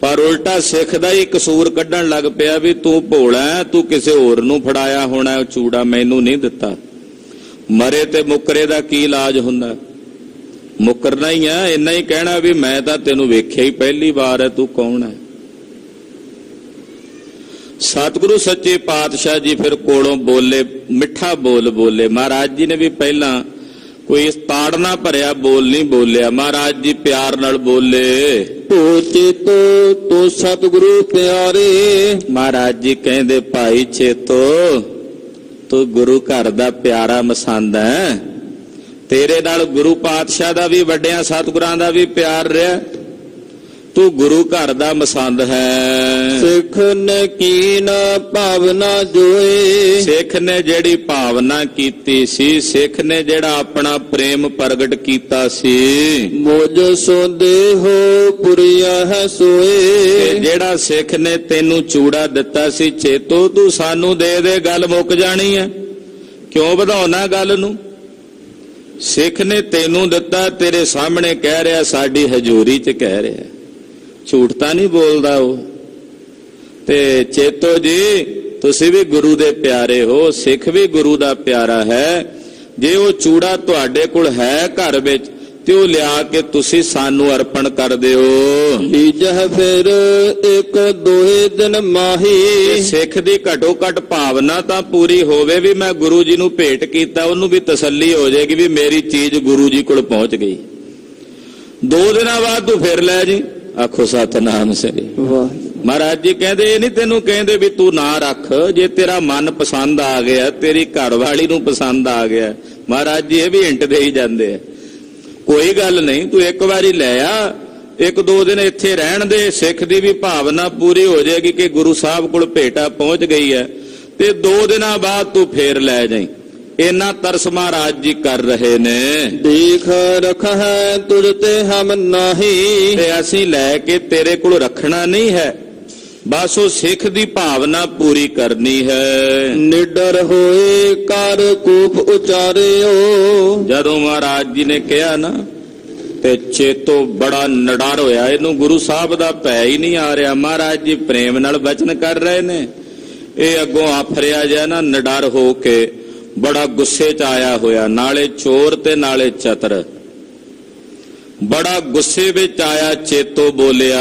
ਪਰ ਉਲਟਾ ਸਿੱਖ ਦਾ ਹੀ ਕਸੂਰ ਕੱਢਣ ਲੱਗ ਪਿਆ ਵੀ ਤੂੰ ਭੋਲਾ, ਤੂੰ ਕਿਸੇ ਹੋਰ ਨੂੰ ਫੜਾਇਆ ਹੋਣਾ ਚੂੜਾ, ਮੈਨੂੰ ਨਹੀਂ ਦਿੱਤਾ। ਮਰੇ ਤੇ ਮੁੱਕਰੇ ਦਾ ਕੀ ਇਲਾਜ ਹੁੰਦਾ, ਮੁੱਕਰਨਾ ਹੀ ਆ, ਇੰਨਾ ਹੀ ਕਹਿਣਾ ਵੀ ਮੈਂ ਤਾਂ ਤੈਨੂੰ ਵੇਖਿਆ ਹੀ ਪਹਿਲੀ ਵਾਰ ਹੈ, ਤੂੰ ਕੌਣ ਹੈ। ਸਤਿਗੁਰੂ ਸੱਚੇ ਪਾਤਸ਼ਾਹ ਜੀ ਫਿਰ ਕੋਲੋਂ ਬੋਲੇ, ਮਿੱਠਾ ਬੋਲ ਬੋਲੇ। ਮਹਾਰਾਜ ਜੀ ਨੇ ਵੀ ਪਹਿਲਾਂ ਕੋਈ ਤਾੜਨਾ ਭਰਿਆ ਬੋਲ ਨਹੀਂ ਬੋਲਿਆ, ਮਹਾਰਾਜ ਜੀ ਪਿਆਰ ਨਾਲ ਬੋਲੇ। ਭੋ ਚੇਤੋ ਤੂੰ ਸਤਿਗੁਰੂ ਪਿਆਰੇ। ਮਹਾਰਾਜ ਜੀ ਕਹਿੰਦੇ ਭਾਈ ਚੇਤੋ ਤੂੰ ਗੁਰੂ ਘਰ ਦਾ ਪਿਆਰਾ ਮਸੰਦ ਹੈ, ਤੇਰੇ ਨਾਲ ਗੁਰੂ ਪਾਤਸ਼ਾਹ ਦਾ ਵੀ, ਵੱਡਿਆਂ ਸਤਿਗੁਰਾਂ ਦਾ ਵੀ ਪਿਆਰ ਰਿਹਾ, ਤੂੰ ਗੁਰੂ ਘਰ ਦਾ ਮਸੰਦ ਹੈ। ਸਿੱਖ ਨੇ ਕੀਨ ਭਾਵਨਾ ਜੋਏ। ਸਿੱਖ ਨੇ ਜਿਹੜੀ ਭਾਵਨਾ ਕੀਤੀ ਸੀ, ਸਿੱਖ ਨੇ ਜਿਹੜਾ ਆਪਣਾ ਪ੍ਰੇਮ ਪ੍ਰਗਟ ਕੀਤਾ ਸੀ, ਮੋਜ ਸੋਦੇ ਹੋ ਪੁਰੀਆ ਹੈ ਸੋਏ। ਜਿਹੜਾ ਸਿੱਖ ਨੇ ਤੈਨੂੰ ਚੂੜਾ ਦਿੱਤਾ ਸੀ, ਚੇਤੋ ਤੂੰ ਸਾਨੂੰ ਦੇ ਦੇ, ਗੱਲ ਮੁੱਕ ਜਾਣੀ ਹੈ, ਕਿਉਂ ਵਧਾਉਣਾ ਗੱਲ ਨੂੰ। ਸਿੱਖ ਨੇ ਤੈਨੂੰ ਦਿੱਤਾ, ਤੇਰੇ ਸਾਹਮਣੇ ਕਹਿ ਰਿਹਾ, ਸਾਡੀ ਹਜ਼ੂਰੀ 'ਚ ਕਹਿ ਰਿਹਾ, ਝੂਠ ਤਾਂ ਨਹੀਂ ਬੋਲਦਾ ਉਹ। ਤੇ ਚੇਤੋ ਜੀ ਤੁਸੀਂ ਵੀ ਗੁਰੂ ਦੇ ਪਿਆਰੇ ਹੋ, ਸਿੱਖ ਵੀ ਗੁਰੂ ਦਾ ਪਿਆਰਾ ਹੈ, ਜੇ ਉਹ ਚੂੜਾ ਤੁਹਾਡੇ ਕੋਲ ਹੈ ਘਰ ਵਿੱਚ ਤੇ ਉਹ ਲਿਆ ਕੇ ਤੁਸੀਂ ਸਾਨੂੰ ਅਰਪਣ ਕਰ ਦਿਓ। ਲੀਜਹ ਫਿਰ ਇੱਕ ਦੋਹੇ ਦਿਨ ਮਾਹੀ। ਸਿੱਖ ਦੀ ਘਟੋ ਘਟ ਭਾਵਨਾ ਤਾਂ ਪੂਰੀ ਹੋਵੇ ਵੀ ਮੈਂ ਗੁਰੂ ਜੀ ਨੂੰ ਭੇਟ ਕੀਤਾ, ਉਹਨੂੰ ਵੀ ਤਸੱਲੀ ਹੋ ਜਾਏਗੀ ਵੀ ਮੇਰੀ ਚੀਜ਼ ਗੁਰੂ ਜੀ ਕੋਲ ਪਹੁੰਚ ਗਈ। 2 ਦਿਨਾਂ ਬਾਅਦ ਤੂੰ ਫਿਰ ਲੈ ਜੀ। ਆਖੋ ਸਤਨਾਮ ਸ੍ਰੀ ਵਾਹਿਗੁਰੂ। ਮਹਾਰਾਜ ਜੀ ਕਹਿੰਦੇ ਇਹ ਨਹੀਂ ਤੈਨੂੰ ਕਹਿੰਦੇ ਵੀ ਤੂੰ ਨਾ ਰੱਖ, ਜੇ ਤੇਰਾ ਮਨ ਪਸੰਦ ਆ ਗਿਆ, ਤੇਰੀ ਘਰ ਵਾਲੀ ਨੂੰ ਪਸੰਦ ਆ ਗਿਆ, ਮਹਾਰਾਜ ਜੀ ਇਹ ਵੀ ਹਿੰਟ ਦੇ ਹੀ ਜਾਂਦੇ ਆ, ਕੋਈ ਗੱਲ ਨਹੀਂ, ਤੂੰ ਇੱਕ ਵਾਰੀ ਲੈ ਆ, 1-2 ਦਿਨ ਇੱਥੇ ਰਹਿਣ ਦੇ, ਸਿੱਖ ਦੀ ਵੀ ਭਾਵਨਾ ਪੂਰੀ ਹੋ ਜਾਏਗੀ ਕਿ ਗੁਰੂ ਸਾਹਿਬ ਕੋਲ ਭੇਟਾ ਪਹੁੰਚ ਗਈ ਹੈ, ਤੇ 2 ਦਿਨਾਂ ਬਾਅਦ ਤੂੰ ਫੇਰ ਲੈ ਜਾਈਂ। ਇੰਨਾ ਤਰਸ ਮਹਾਰਾਜ ਜੀ ਕਰ ਰਹੇ ਨੇ। ਦੇਖ ਰਖ ਹੈ ਤੁਝ ਤੇ ਹਮ ਨਹੀਂ। ਤੇ ਅਸੀਂ ਲੈ ਕੇ ਤੇਰੇ ਕੋਲ ਰੱਖਣਾ ਨਹੀਂ ਹੈ, ਬਸ ਉਹ ਸਿੱਖ ਦੀ ਭਾਵਨਾ ਪੂਰੀ ਕਰਨੀ ਹੈ। ਨਿਡਰ ਹੋਏ ਕਰ ਕੂਪ ਉਚਾਰਿਓ। ਜਦੋਂ ਮਹਾਰਾਜ ਜੀ ਨੇ ਕਿਹਾ ਨਾ ਤੇ ਚੇਤੋ ਬੜਾ ਨਿਡਰ ਹੋਇਆ, ਇਹਨੂੰ ਗੁਰੂ ਸਾਹਿਬ ਦਾ ਭੈ ਹੀ ਨਹੀਂ ਆ ਰਿਹਾ। ਮਹਾਰਾਜ ਜੀ ਪ੍ਰੇਮ ਨਾਲ ਬਚਨ ਕਰ ਰਹੇ ਨੇ, ਇਹ ਅੱਗੋਂ ਆਫਰਿਆ ਜਿਹਾ ਨਾ ਨਿਡਰ ਹੋ ਕੇ ਬੜਾ ਗੁੱਸੇ 'ਚ ਆਇਆ ਹੋਇਆ, ਨਾਲੇ ਚੋਰ ਤੇ ਨਾਲੇ ਚਤਰ, ਬੜਾ ਗੁੱਸੇ ਵਿੱਚ ਆਇਆ। ਚੇਤੋ ਬੋਲਿਆ,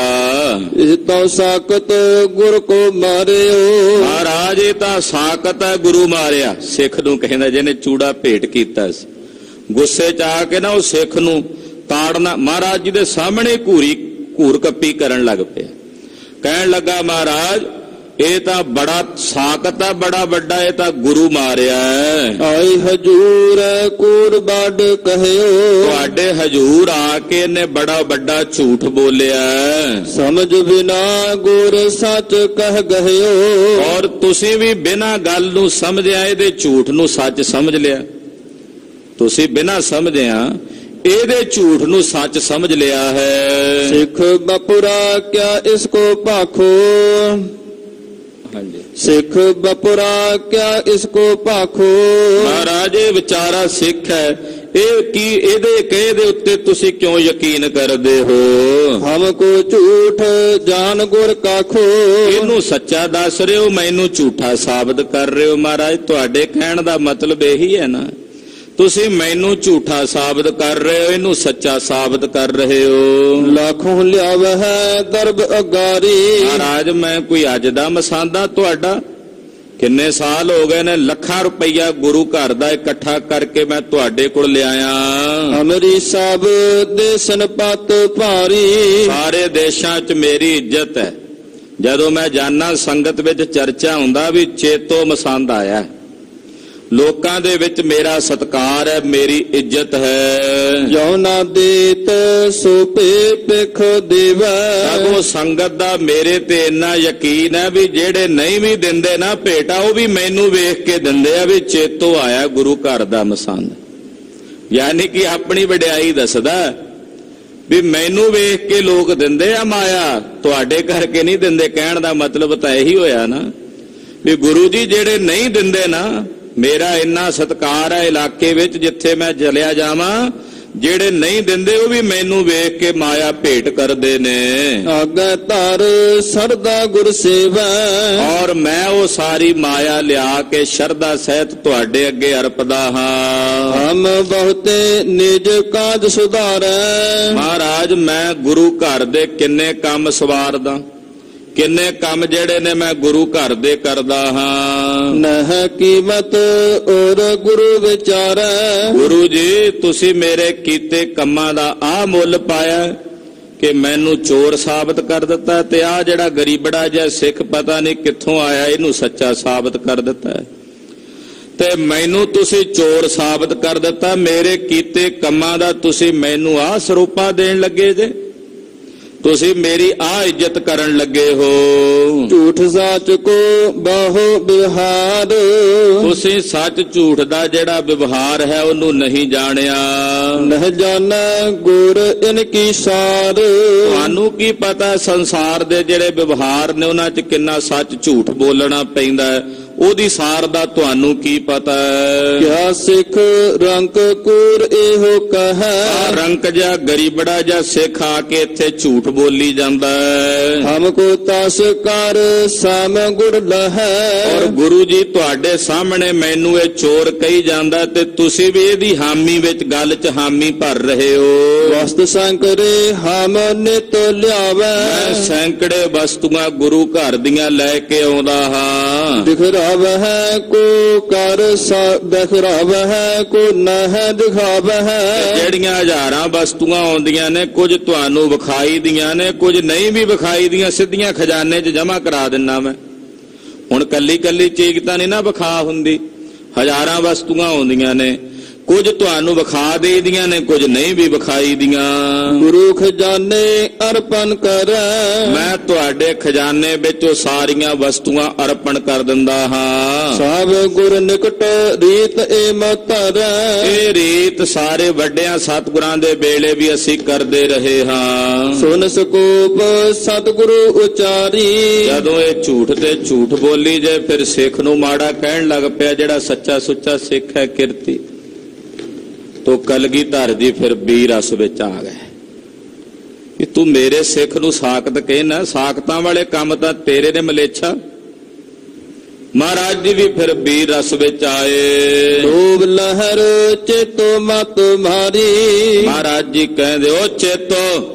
ਇਹ ਤਾਂ ਸਾਕਤ ਗੁਰ ਕੋ ਮਾਰਿਓ। ਮਹਾਰਾਜ ਇਹ ਤਾਂ ਸਾਕਤ ਹੈ, ਗੁਰੂ ਮਾਰਿਆ। ਸਿੱਖ ਨੂੰ ਕਹਿੰਦਾ ਜਿਹਨੇ ਚੂੜਾ ਭੇਟ ਕੀਤਾ ਸੀ, ਗੁੱਸੇ 'ਚ ਆ ਕੇ ਨਾ ਉਹ ਸਿੱਖ ਨੂੰ ਤਾੜਨਾ, ਮਹਾਰਾਜ ਜੀ ਦੇ ਸਾਹਮਣੇ ਘੂਰ ਕੱਪੀ ਕਰਨ ਲੱਗ ਪਿਆ। ਕਹਿਣ ਲੱਗਾ, ਮਹਾਰਾਜ ਇਹ ਤਾਂ ਬੜਾ ਸਾਕਤ ਹੈ, ਬੜਾ ਵੱਡਾ, ਇਹ ਤਾਂ ਗੁਰੂ ਮਾਰਿਆ। ਆਈ ਹਜੂਰ ਕੂੜ ਬਾਡ ਕਹਿਓ। ਤੁਹਾਡੇ ਹਜੂਰ ਆ ਕੇ ਇਹਨੇ ਬੜਾ ਵੱਡਾ ਝੂਠ ਬੋਲਿਆ। ਸਮਝ ਬਿਨਾ ਗੁਰ ਸੱਚ ਕਹਿ ਗਹਿਓ। ਔਰ ਤੁਸੀਂ ਵੀ ਬਿਨਾਂ ਗੱਲ ਨੂੰ ਸਮਝਿਆ ਇਹਦੇ ਝੂਠ ਨੂੰ ਸੱਚ ਸਮਝ ਲਿਆ। ਤੁਸੀਂ ਬਿਨਾਂ ਸਮਝਿਆ ਇਹਦੇ ਝੂਠ ਨੂੰ ਸੱਚ ਸਮਝ ਲਿਆ ਹੈ। ਸਿੱਖ ਬਪੁਰਾ ਕਿਆ ਇਸ ਕੋ ਭਾਖੋ। ਹਾਂਜੀ, ਸਿੱਖ ਬਪੁਰਾ ਕਿਆ ਇਸ ਕੋ ਭਾਖੋ। ਮਹਾਰਾਜ ਇਹ ਵਿਚਾਰਾ ਸਿੱਖ ਹੈ, ਇਹ ਕੀ ਇਹਦੇ ਕਹੇ ਦੇ ਉੱਤੇ ਤੁਸੀਂ ਕਿਉਂ ਯਕੀਨ ਕਰਦੇ ਹੋ? ਹਮ ਕੋ ਝੂਠ ਜਾਨ ਗੁਰ ਕਾਖੋ। ਇਹਨੂੰ ਸੱਚਾ ਦੱਸ ਰਹੇ ਹੋ, ਮੈਨੂੰ ਝੂਠਾ ਸਾਬਤ ਕਰ ਰਹੇ ਹੋ। ਮਹਾਰਾਜ ਤੁਹਾਡੇ ਕਹਿਣ ਦਾ ਮਤਲਬ ਇਹੀ ਹੈ ਨਾ, ਤੁਸੀਂ ਮੈਨੂੰ ਝੂਠਾ ਸਾਬਤ ਕਰ ਰਹੇ ਹੋ, ਇਹਨੂੰ ਸੱਚਾ ਸਾਬਤ ਕਰ ਰਹੇ ਹੋ। ਲੱਖੋਂ ਲਿਆਵਹਿ ਦਰਬ ਅਗਾਰੀ। ਮਹਾਰਾਜ ਮੈਂ ਕੋਈ ਅੱਜ ਦਾ ਮਸਾਂਦਾ ਤੁਹਾਡਾ, ਕਿੰਨੇ ਸਾਲ ਹੋ ਗਏ ਨੇ, ਲੱਖਾਂ ਰੁਪਈਆ ਗੁਰੂ ਘਰ ਦਾ ਇਕੱਠਾ ਕਰਕੇ ਮੈਂ ਤੁਹਾਡੇ ਕੋਲ ਲਿਆਇਆ। ਅਮਰੀ ਸਭ ਦੇਸਨ ਪਤ ਭਾਰੀ। ਸਾਰੇ ਦੇਸ਼ਾਂ 'ਚ ਮੇਰੀ ਇੱਜ਼ਤ ਹੈ। ਜਦੋਂ ਮੈਂ ਜਾਨਾ ਸੰਗਤ ਵਿੱਚ ਚਰਚਾ ਹੁੰਦਾ ਵੀ ਚੇਤੋ ਮਸੰਦ ਆਇਆ, ਲੋਕਾਂ ਦੇ ਵਿੱਚ ਮੇਰਾ ਸਤਿਕਾਰ ਹੈ, ਮੇਰੀ ਇੱਜ਼ਤ ਹੈ। ਜੋ ਨਾ ਦੇਤ ਸੋ ਭਿਖ ਦੇਵੈ। ਸਗੋਂ ਸੰਗਤ ਦਾ ਮੇਰੇ ਤੇ ਇੰਨਾ ਯਕੀਨ ਹੈ ਵੀ ਜਿਹੜੇ ਨਹੀਂ ਵੀ ਦਿੰਦੇ ਨਾ ਭੇਟਾ, ਉਹ ਵੀ ਮੈਨੂੰ ਵੇਖ ਕੇ ਦਿੰਦੇ ਆ ਵੀ ਚੇਤੋ ਆਇਆ ਗੁਰੂ ਘਰ ਦਾ ਮਸੰਦ। ਯਾਨੀ ਕਿ ਆਪਣੀ ਵਡਿਆਈ ਦੱਸਦਾ ਵੀ ਮੈਨੂੰ ਵੇਖ ਕੇ ਲੋਕ ਦਿੰਦੇ ਆ ਮਾਇਆ, ਤੁਹਾਡੇ ਕਰਕੇ ਨਹੀਂ ਦਿੰਦੇ। ਕਹਿਣ ਦਾ ਮਤਲਬ ਤਾਂ ਇਹੀ ਹੋਇਆ ਨਾ ਵੀ ਗੁਰੂ ਜੀ ਜਿਹੜੇ ਨਹੀਂ ਦਿੰਦੇ ਨਾ, ਮੇਰਾ ਇੰਨਾ ਸਤਿਕਾਰ ਹੈ ਇਲਾਕੇ ਵਿੱਚ, ਜਿੱਥੇ ਮੈਂ ਚਲਿਆ ਜਾਵਾਂ, ਜਿਹੜੇ ਨਹੀਂ ਦਿੰਦੇ ਉਹ ਵੀ ਮੈਨੂੰ ਵੇਖ ਕੇ ਮਾਇਆ ਭੇਟ ਕਰਦੇ ਨੇ। ਆਗੇ ਧਰ ਸਰਦਾ ਗੁਰ ਸੇਵੈ। ਔਰ ਮੈਂ ਉਹ ਸਾਰੀ ਮਾਇਆ ਲਿਆ ਕੇ ਸ਼ਰਧਾ ਸਹਿਤ ਤੁਹਾਡੇ ਅੱਗੇ ਅਰਪਦਾ ਹਾਂ। ਹਮ ਬਹੁਤੇ ਨਿਜ ਕਾਜ ਸੁਧਾਰੈ। ਮਹਾਰਾਜ ਮੈਂ ਗੁਰੂ ਘਰ ਦੇ ਕਿੰਨੇ ਕੰਮ ਸਵਾਰਦਾ, ਕਿੰਨੇ ਕੰਮ ਜਿਹੜੇ ਨੇ ਮੈਂ ਗੁਰੂ ਘਰ ਦੇ ਕਰਦਾ ਹਾਂ। ਨਹ ਕੀਮਤ ਔਰ ਗੁਰੂ ਵਿਚਾਰੈ। ਗੁਰੂ ਜੀ ਤੁਸੀਂ ਮੇਰੇ ਕੀਤੇ ਕੰਮਾਂ ਦਾ ਆਹ ਮੁੱਲ ਪਾਇਆ ਕਿ ਮੈਨੂੰ ਚੋਰ ਸਾਬਤ ਕਰ ਦਿੱਤਾ, ਤੇ ਆਹ ਜਿਹੜਾ ਗਰੀਬੜਾ ਜਿਹਾ ਸਿੱਖ ਪਤਾ ਨਹੀਂ ਕਿੱਥੋਂ ਆਇਆ, ਇਹਨੂੰ ਸੱਚਾ ਸਾਬਤ ਕਰ ਦਿੱਤਾ, ਤੇ ਮੈਨੂੰ ਤੁਸੀਂ ਚੋਰ ਸਾਬਤ ਕਰ ਦਿੱਤਾ। ਮੇਰੇ ਕੀਤੇ ਕੰਮਾਂ ਦਾ ਤੁਸੀਂ ਮੈਨੂੰ ਆਹ ਸਰੂਪਾ ਦੇਣ ਲੱਗੇ ਜੇ, ਤੁਸੀਂ ਮੇਰੀ ਆਹ ਇੱਜ਼ਤ ਕਰਨ ਲੱਗੇ ਹੋ। ਝੂਠ ਸੱਚ ਕੋ ਬਹੁ ਵਿਵਹਾਰ। ਤੁਸੀਂ ਸੱਚ ਝੂਠ ਦਾ ਜਿਹੜਾ ਵਿਵਹਾਰ ਹੈ ਉਹਨੂੰ ਨਹੀਂ ਜਾਣਿਆ। ਨਹ ਜਾਣੈ ਗੁਰ ਇਨ ਕੀ ਸਾਰ। ਤੁਹਾਨੂੰ ਕੀ ਪਤਾ ਸੰਸਾਰ ਦੇ ਜਿਹੜੇ ਵਿਵਹਾਰ ਨੇ ਉਹਨਾਂ 'ਚ ਕਿੰਨਾ ਸੱਚ ਝੂਠ ਬੋਲਣਾ ਪੈਂਦਾ ਹੈ, ਉਹਦੀ ਸਾਰ ਦਾ ਤੁਹਾਨੂੰ ਕੀ ਪਤਾ ਹੈ? ਕਿਆ ਸਿੱਖ ਰੰਕ ਕੂਰ ਇਹੋ ਕਹੈ। ਰੰਕ ਜਾ ਗਰੀਬੜਾ ਜਾਂ ਸਿੱਖ ਆ ਕੇ ਇੱਥੇ ਝੂਠ ਬੋਲੀ ਜਾਂਦਾ ਹੈ। ਹਮ ਕੋ ਤਸ ਕਰ ਸਮ ਗੁਰ ਲਹੈ। ਔਰ ਗੁਰੂ ਜੀ ਤੁਹਾਡੇ ਸਾਹਮਣੇ ਮੈਨੂੰ ਇਹ ਚੋਰ ਕਹੀ ਜਾਂਦਾ, ਤੇ ਤੁਸੀਂ ਵੀ ਇਹਦੀ ਹਾਮੀ ਵਿੱਚ ਗੱਲ 'ਚ ਹਾਮੀ ਭਰ ਰਹੇ ਹੋ। ਵਸਤ ਸੰਕਰੇ ਹਮ ਨਿਤ ਲਿਆਵੈ। ਮੈਂ ਸੈਂਕੜੇ ਵਸਤੂਆਂ ਗੁਰੂ ਘਰ ਦੀਆਂ ਲੈ ਕੇ ਆਉਂਦਾ ਹਾਂ। ਦਿਖਾਵਹਿ ਕੋ ਕਰ ਦਿਖਾਵਹਿ ਕੋ ਨਹ ਦਿਖਾਵਹਿ। ਜਿਹੜੀਆਂ ਹਜ਼ਾਰਾਂ ਵਸਤੂਆਂ ਆਉਂਦੀਆਂ ਨੇ, ਕੁਝ ਤੁਹਾਨੂੰ ਵਿਖਾਈ ਦੀਆਂ ਨੇ, ਕੁਝ ਨਹੀਂ ਵੀ ਵਿਖਾਈ ਦੀਆਂ, ਸਿੱਧੀਆਂ ਖਜ਼ਾਨੇ 'ਚ ਜਮ੍ਹਾਂ ਕਰਾ ਦਿੰਨਾ ਮੈਂ। ਹੁਣ ਕੱਲੀ ਕੱਲੀ ਚੀਜ਼ ਤਾਂ ਨਹੀਂ ਨਾ ਵਿਖਾ ਹੁੰਦੀ, ਹਜ਼ਾਰਾਂ ਵਸਤੂਆਂ ਆਉਂਦੀਆਂ ਨੇ, ਕੁਝ ਤੁਹਾਨੂੰ ਵਿਖਾ ਦੇਦੀਆਂ ਨੇ, ਕੁਝ ਨਹੀਂ ਵੀ ਵਿਖਾਈ ਦੀਆਂ। ਗੁਰੂ ਖਜ਼ਾਨੇ ਅਰਪਣ ਕਰੈ। ਮੈਂ ਤੁਹਾਡੇ ਖਜ਼ਾਨੇ ਵਿੱਚੋਂ ਸਾਰੀਆਂ ਵਸਤੂਆਂ ਅਰਪਣ ਕਰ ਦਿੰਦਾ ਹਾਂ। ਸਭ ਗੁਰ ਨਿਕਟ ਰੀਤ ਏ ਮਤਰੈ। ਇਹ ਰੀਤ ਸਾਰੇ ਵੱਡਿਆਂ ਸਤਿਗੁਰਾਂ ਦੇ ਵੇਲੇ ਵੀ ਅਸੀਂ ਕਰਦੇ ਰਹੇ ਹਾਂ। ਸੁਨ ਸਕੂਪ ਸਤਿਗੁਰੂ ਉਚਾਰੀ। ਜਦੋਂ ਇਹ ਝੂਠ ਤੇ ਝੂਠ ਬੋਲੀ ਜੇ, ਫਿਰ ਸਿੱਖ ਨੂੰ ਮਾੜਾ ਕਹਿਣ ਲੱਗ ਪਿਆ। ਜਿਹੜਾ ਸੱਚਾ ਸੁੱਚਾ ਸਿੱਖ ਹੈ ਕਿਰਤੀ, ਤੋ ਕਲਗੀਧਰ ਜੀ ਫਿਰ ਬੀ ਰਸ ਵਿੱਚ ਆ ਗਏ। ਕਿ ਤੂੰ ਮੇਰੇ ਸਿੱਖ ਨੂੰ ਸਾਖਤ ਕਹਿਣਾ, ਸਾਖਤਾਂ ਵਾਲੇ ਕੰਮ ਤਾਂ ਤੇਰੇ ਨੇ ਮਲੇਛਾ। ਮਹਾਰਾਜ ਜੀ ਵੀ ਫਿਰ ਵੀਰ ਰਸ ਵਿੱਚ ਆਏ। ਲੋਭ ਲਹਿਰ ਚੇਤੋ ਮਤ ਮਾਰੀ। ਮਹਾਰਾਜ ਜੀ ਕਹਿੰਦੇ ਉਹ ਚੇਤੋ,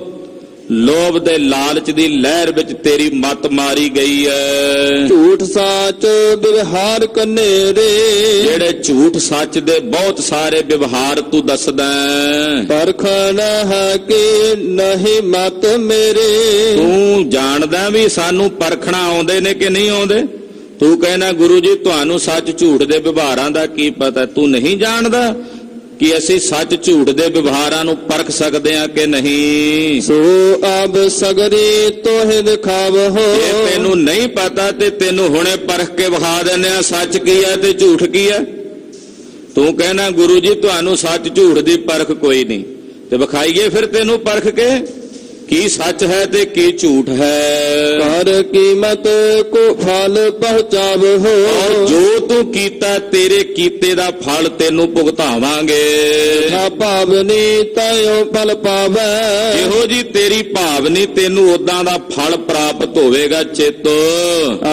ਲੋਭ ਦੇ ਲਾਲਚ ਦੀ ਲਹਿਰ ਵਿੱਚ ਤੇਰੀ ਮੱਤ ਮਾਰੀ ਗਈ ਹੈ। ਝੂਠ ਸੱਚ ਵਿਵਹਾਰ ਕਨੇਰੇ। ਜਿਹੜੇ ਝੂਠ ਸੱਚ ਦੇ ਬਹੁਤ ਸਾਰੇ ਵਿਵਹਾਰ ਤੂੰ ਦੱਸਦਾ ਹੈ। ਪਰਖਣ ਹੈ ਕਿ ਨਹੀਂ ਮਤ ਮੇਰੇ। ਤੂੰ ਜਾਣਦਾ ਵੀ ਸਾਨੂੰ ਪਰਖਣਾ ਆਉਂਦੇ ਨੇ ਕਿ ਨਹੀਂ ਆਉਂਦੇ। ਤੂੰ ਕਹਿਣਾ ਗੁਰੂ ਜੀ ਤੁਹਾਨੂੰ ਸੱਚ ਝੂਠ ਦੇ ਵਿਵਹਾਰਾਂ ਦਾ ਕੀ ਪਤਾ। ਤੂੰ ਨਹੀਂ ਜਾਣਦਾ ਕਿ ਅਸੀਂ ਸੱਚ ਝੂਠ ਦੇ ਵਿਵਹਾਰਾਂ ਨੂੰ ਪਰਖ ਸਕਦੇ ਹਾਂ ਕਿ ਨਹੀਂ। ਸੋ ਅਬ ਸਗਰੀ ਤੋਹਿ ਦਿਖਾਵਹੁ। ਜੇ ਤੈਨੂੰ ਨਹੀਂ ਪਤਾ ਤੇ ਤੈਨੂੰ ਹੁਣੇ ਪਰਖ ਕੇ ਵਿਖਾ ਦਿੰਦੇ ਆ ਸੱਚ ਕੀ ਹੈ ਤੇ ਝੂਠ ਕੀ ਹੈ। ਤੂੰ ਕਹਿਣਾ ਗੁਰੂ ਜੀ ਤੁਹਾਨੂੰ ਸੱਚ ਝੂਠ ਦੀ ਪਰਖ ਕੋਈ ਨਹੀਂ, ਤੇ ਵਿਖਾਈਏ ਫਿਰ ਤੈਨੂੰ ਪਰਖ ਕੇ ਕੀ ਸੱਚ ਹੈ ਤੇ ਕੀ ਝੂਠ ਹੈ। ਕਰ ਕੀਮਤ ਕੋ ਫਲ ਪਹੁੰਚਾਵਹੁ। ਔਰ ਜੋ ਤੂੰ ਕੀਤਾ ਤੇਰੇ ਕੀਤੇ ਦਾ ਫਲ ਤੈਨੂੰ ਭੁਗਤਾਵਾਂਗੇ। ਨਾ ਭਾਵਨੀ ਤੈਓ ਫਲ ਪਾਵੈ। ਇਹੋ ਜੀ ਤੇਰੀ ਭਾਵਨੀ ਤੈਨੂੰ ਉਦਾਂ ਦਾ ਫਲ ਪ੍ਰਾਪਤ ਹੋਵੇਗਾ। ਚੇਤੋ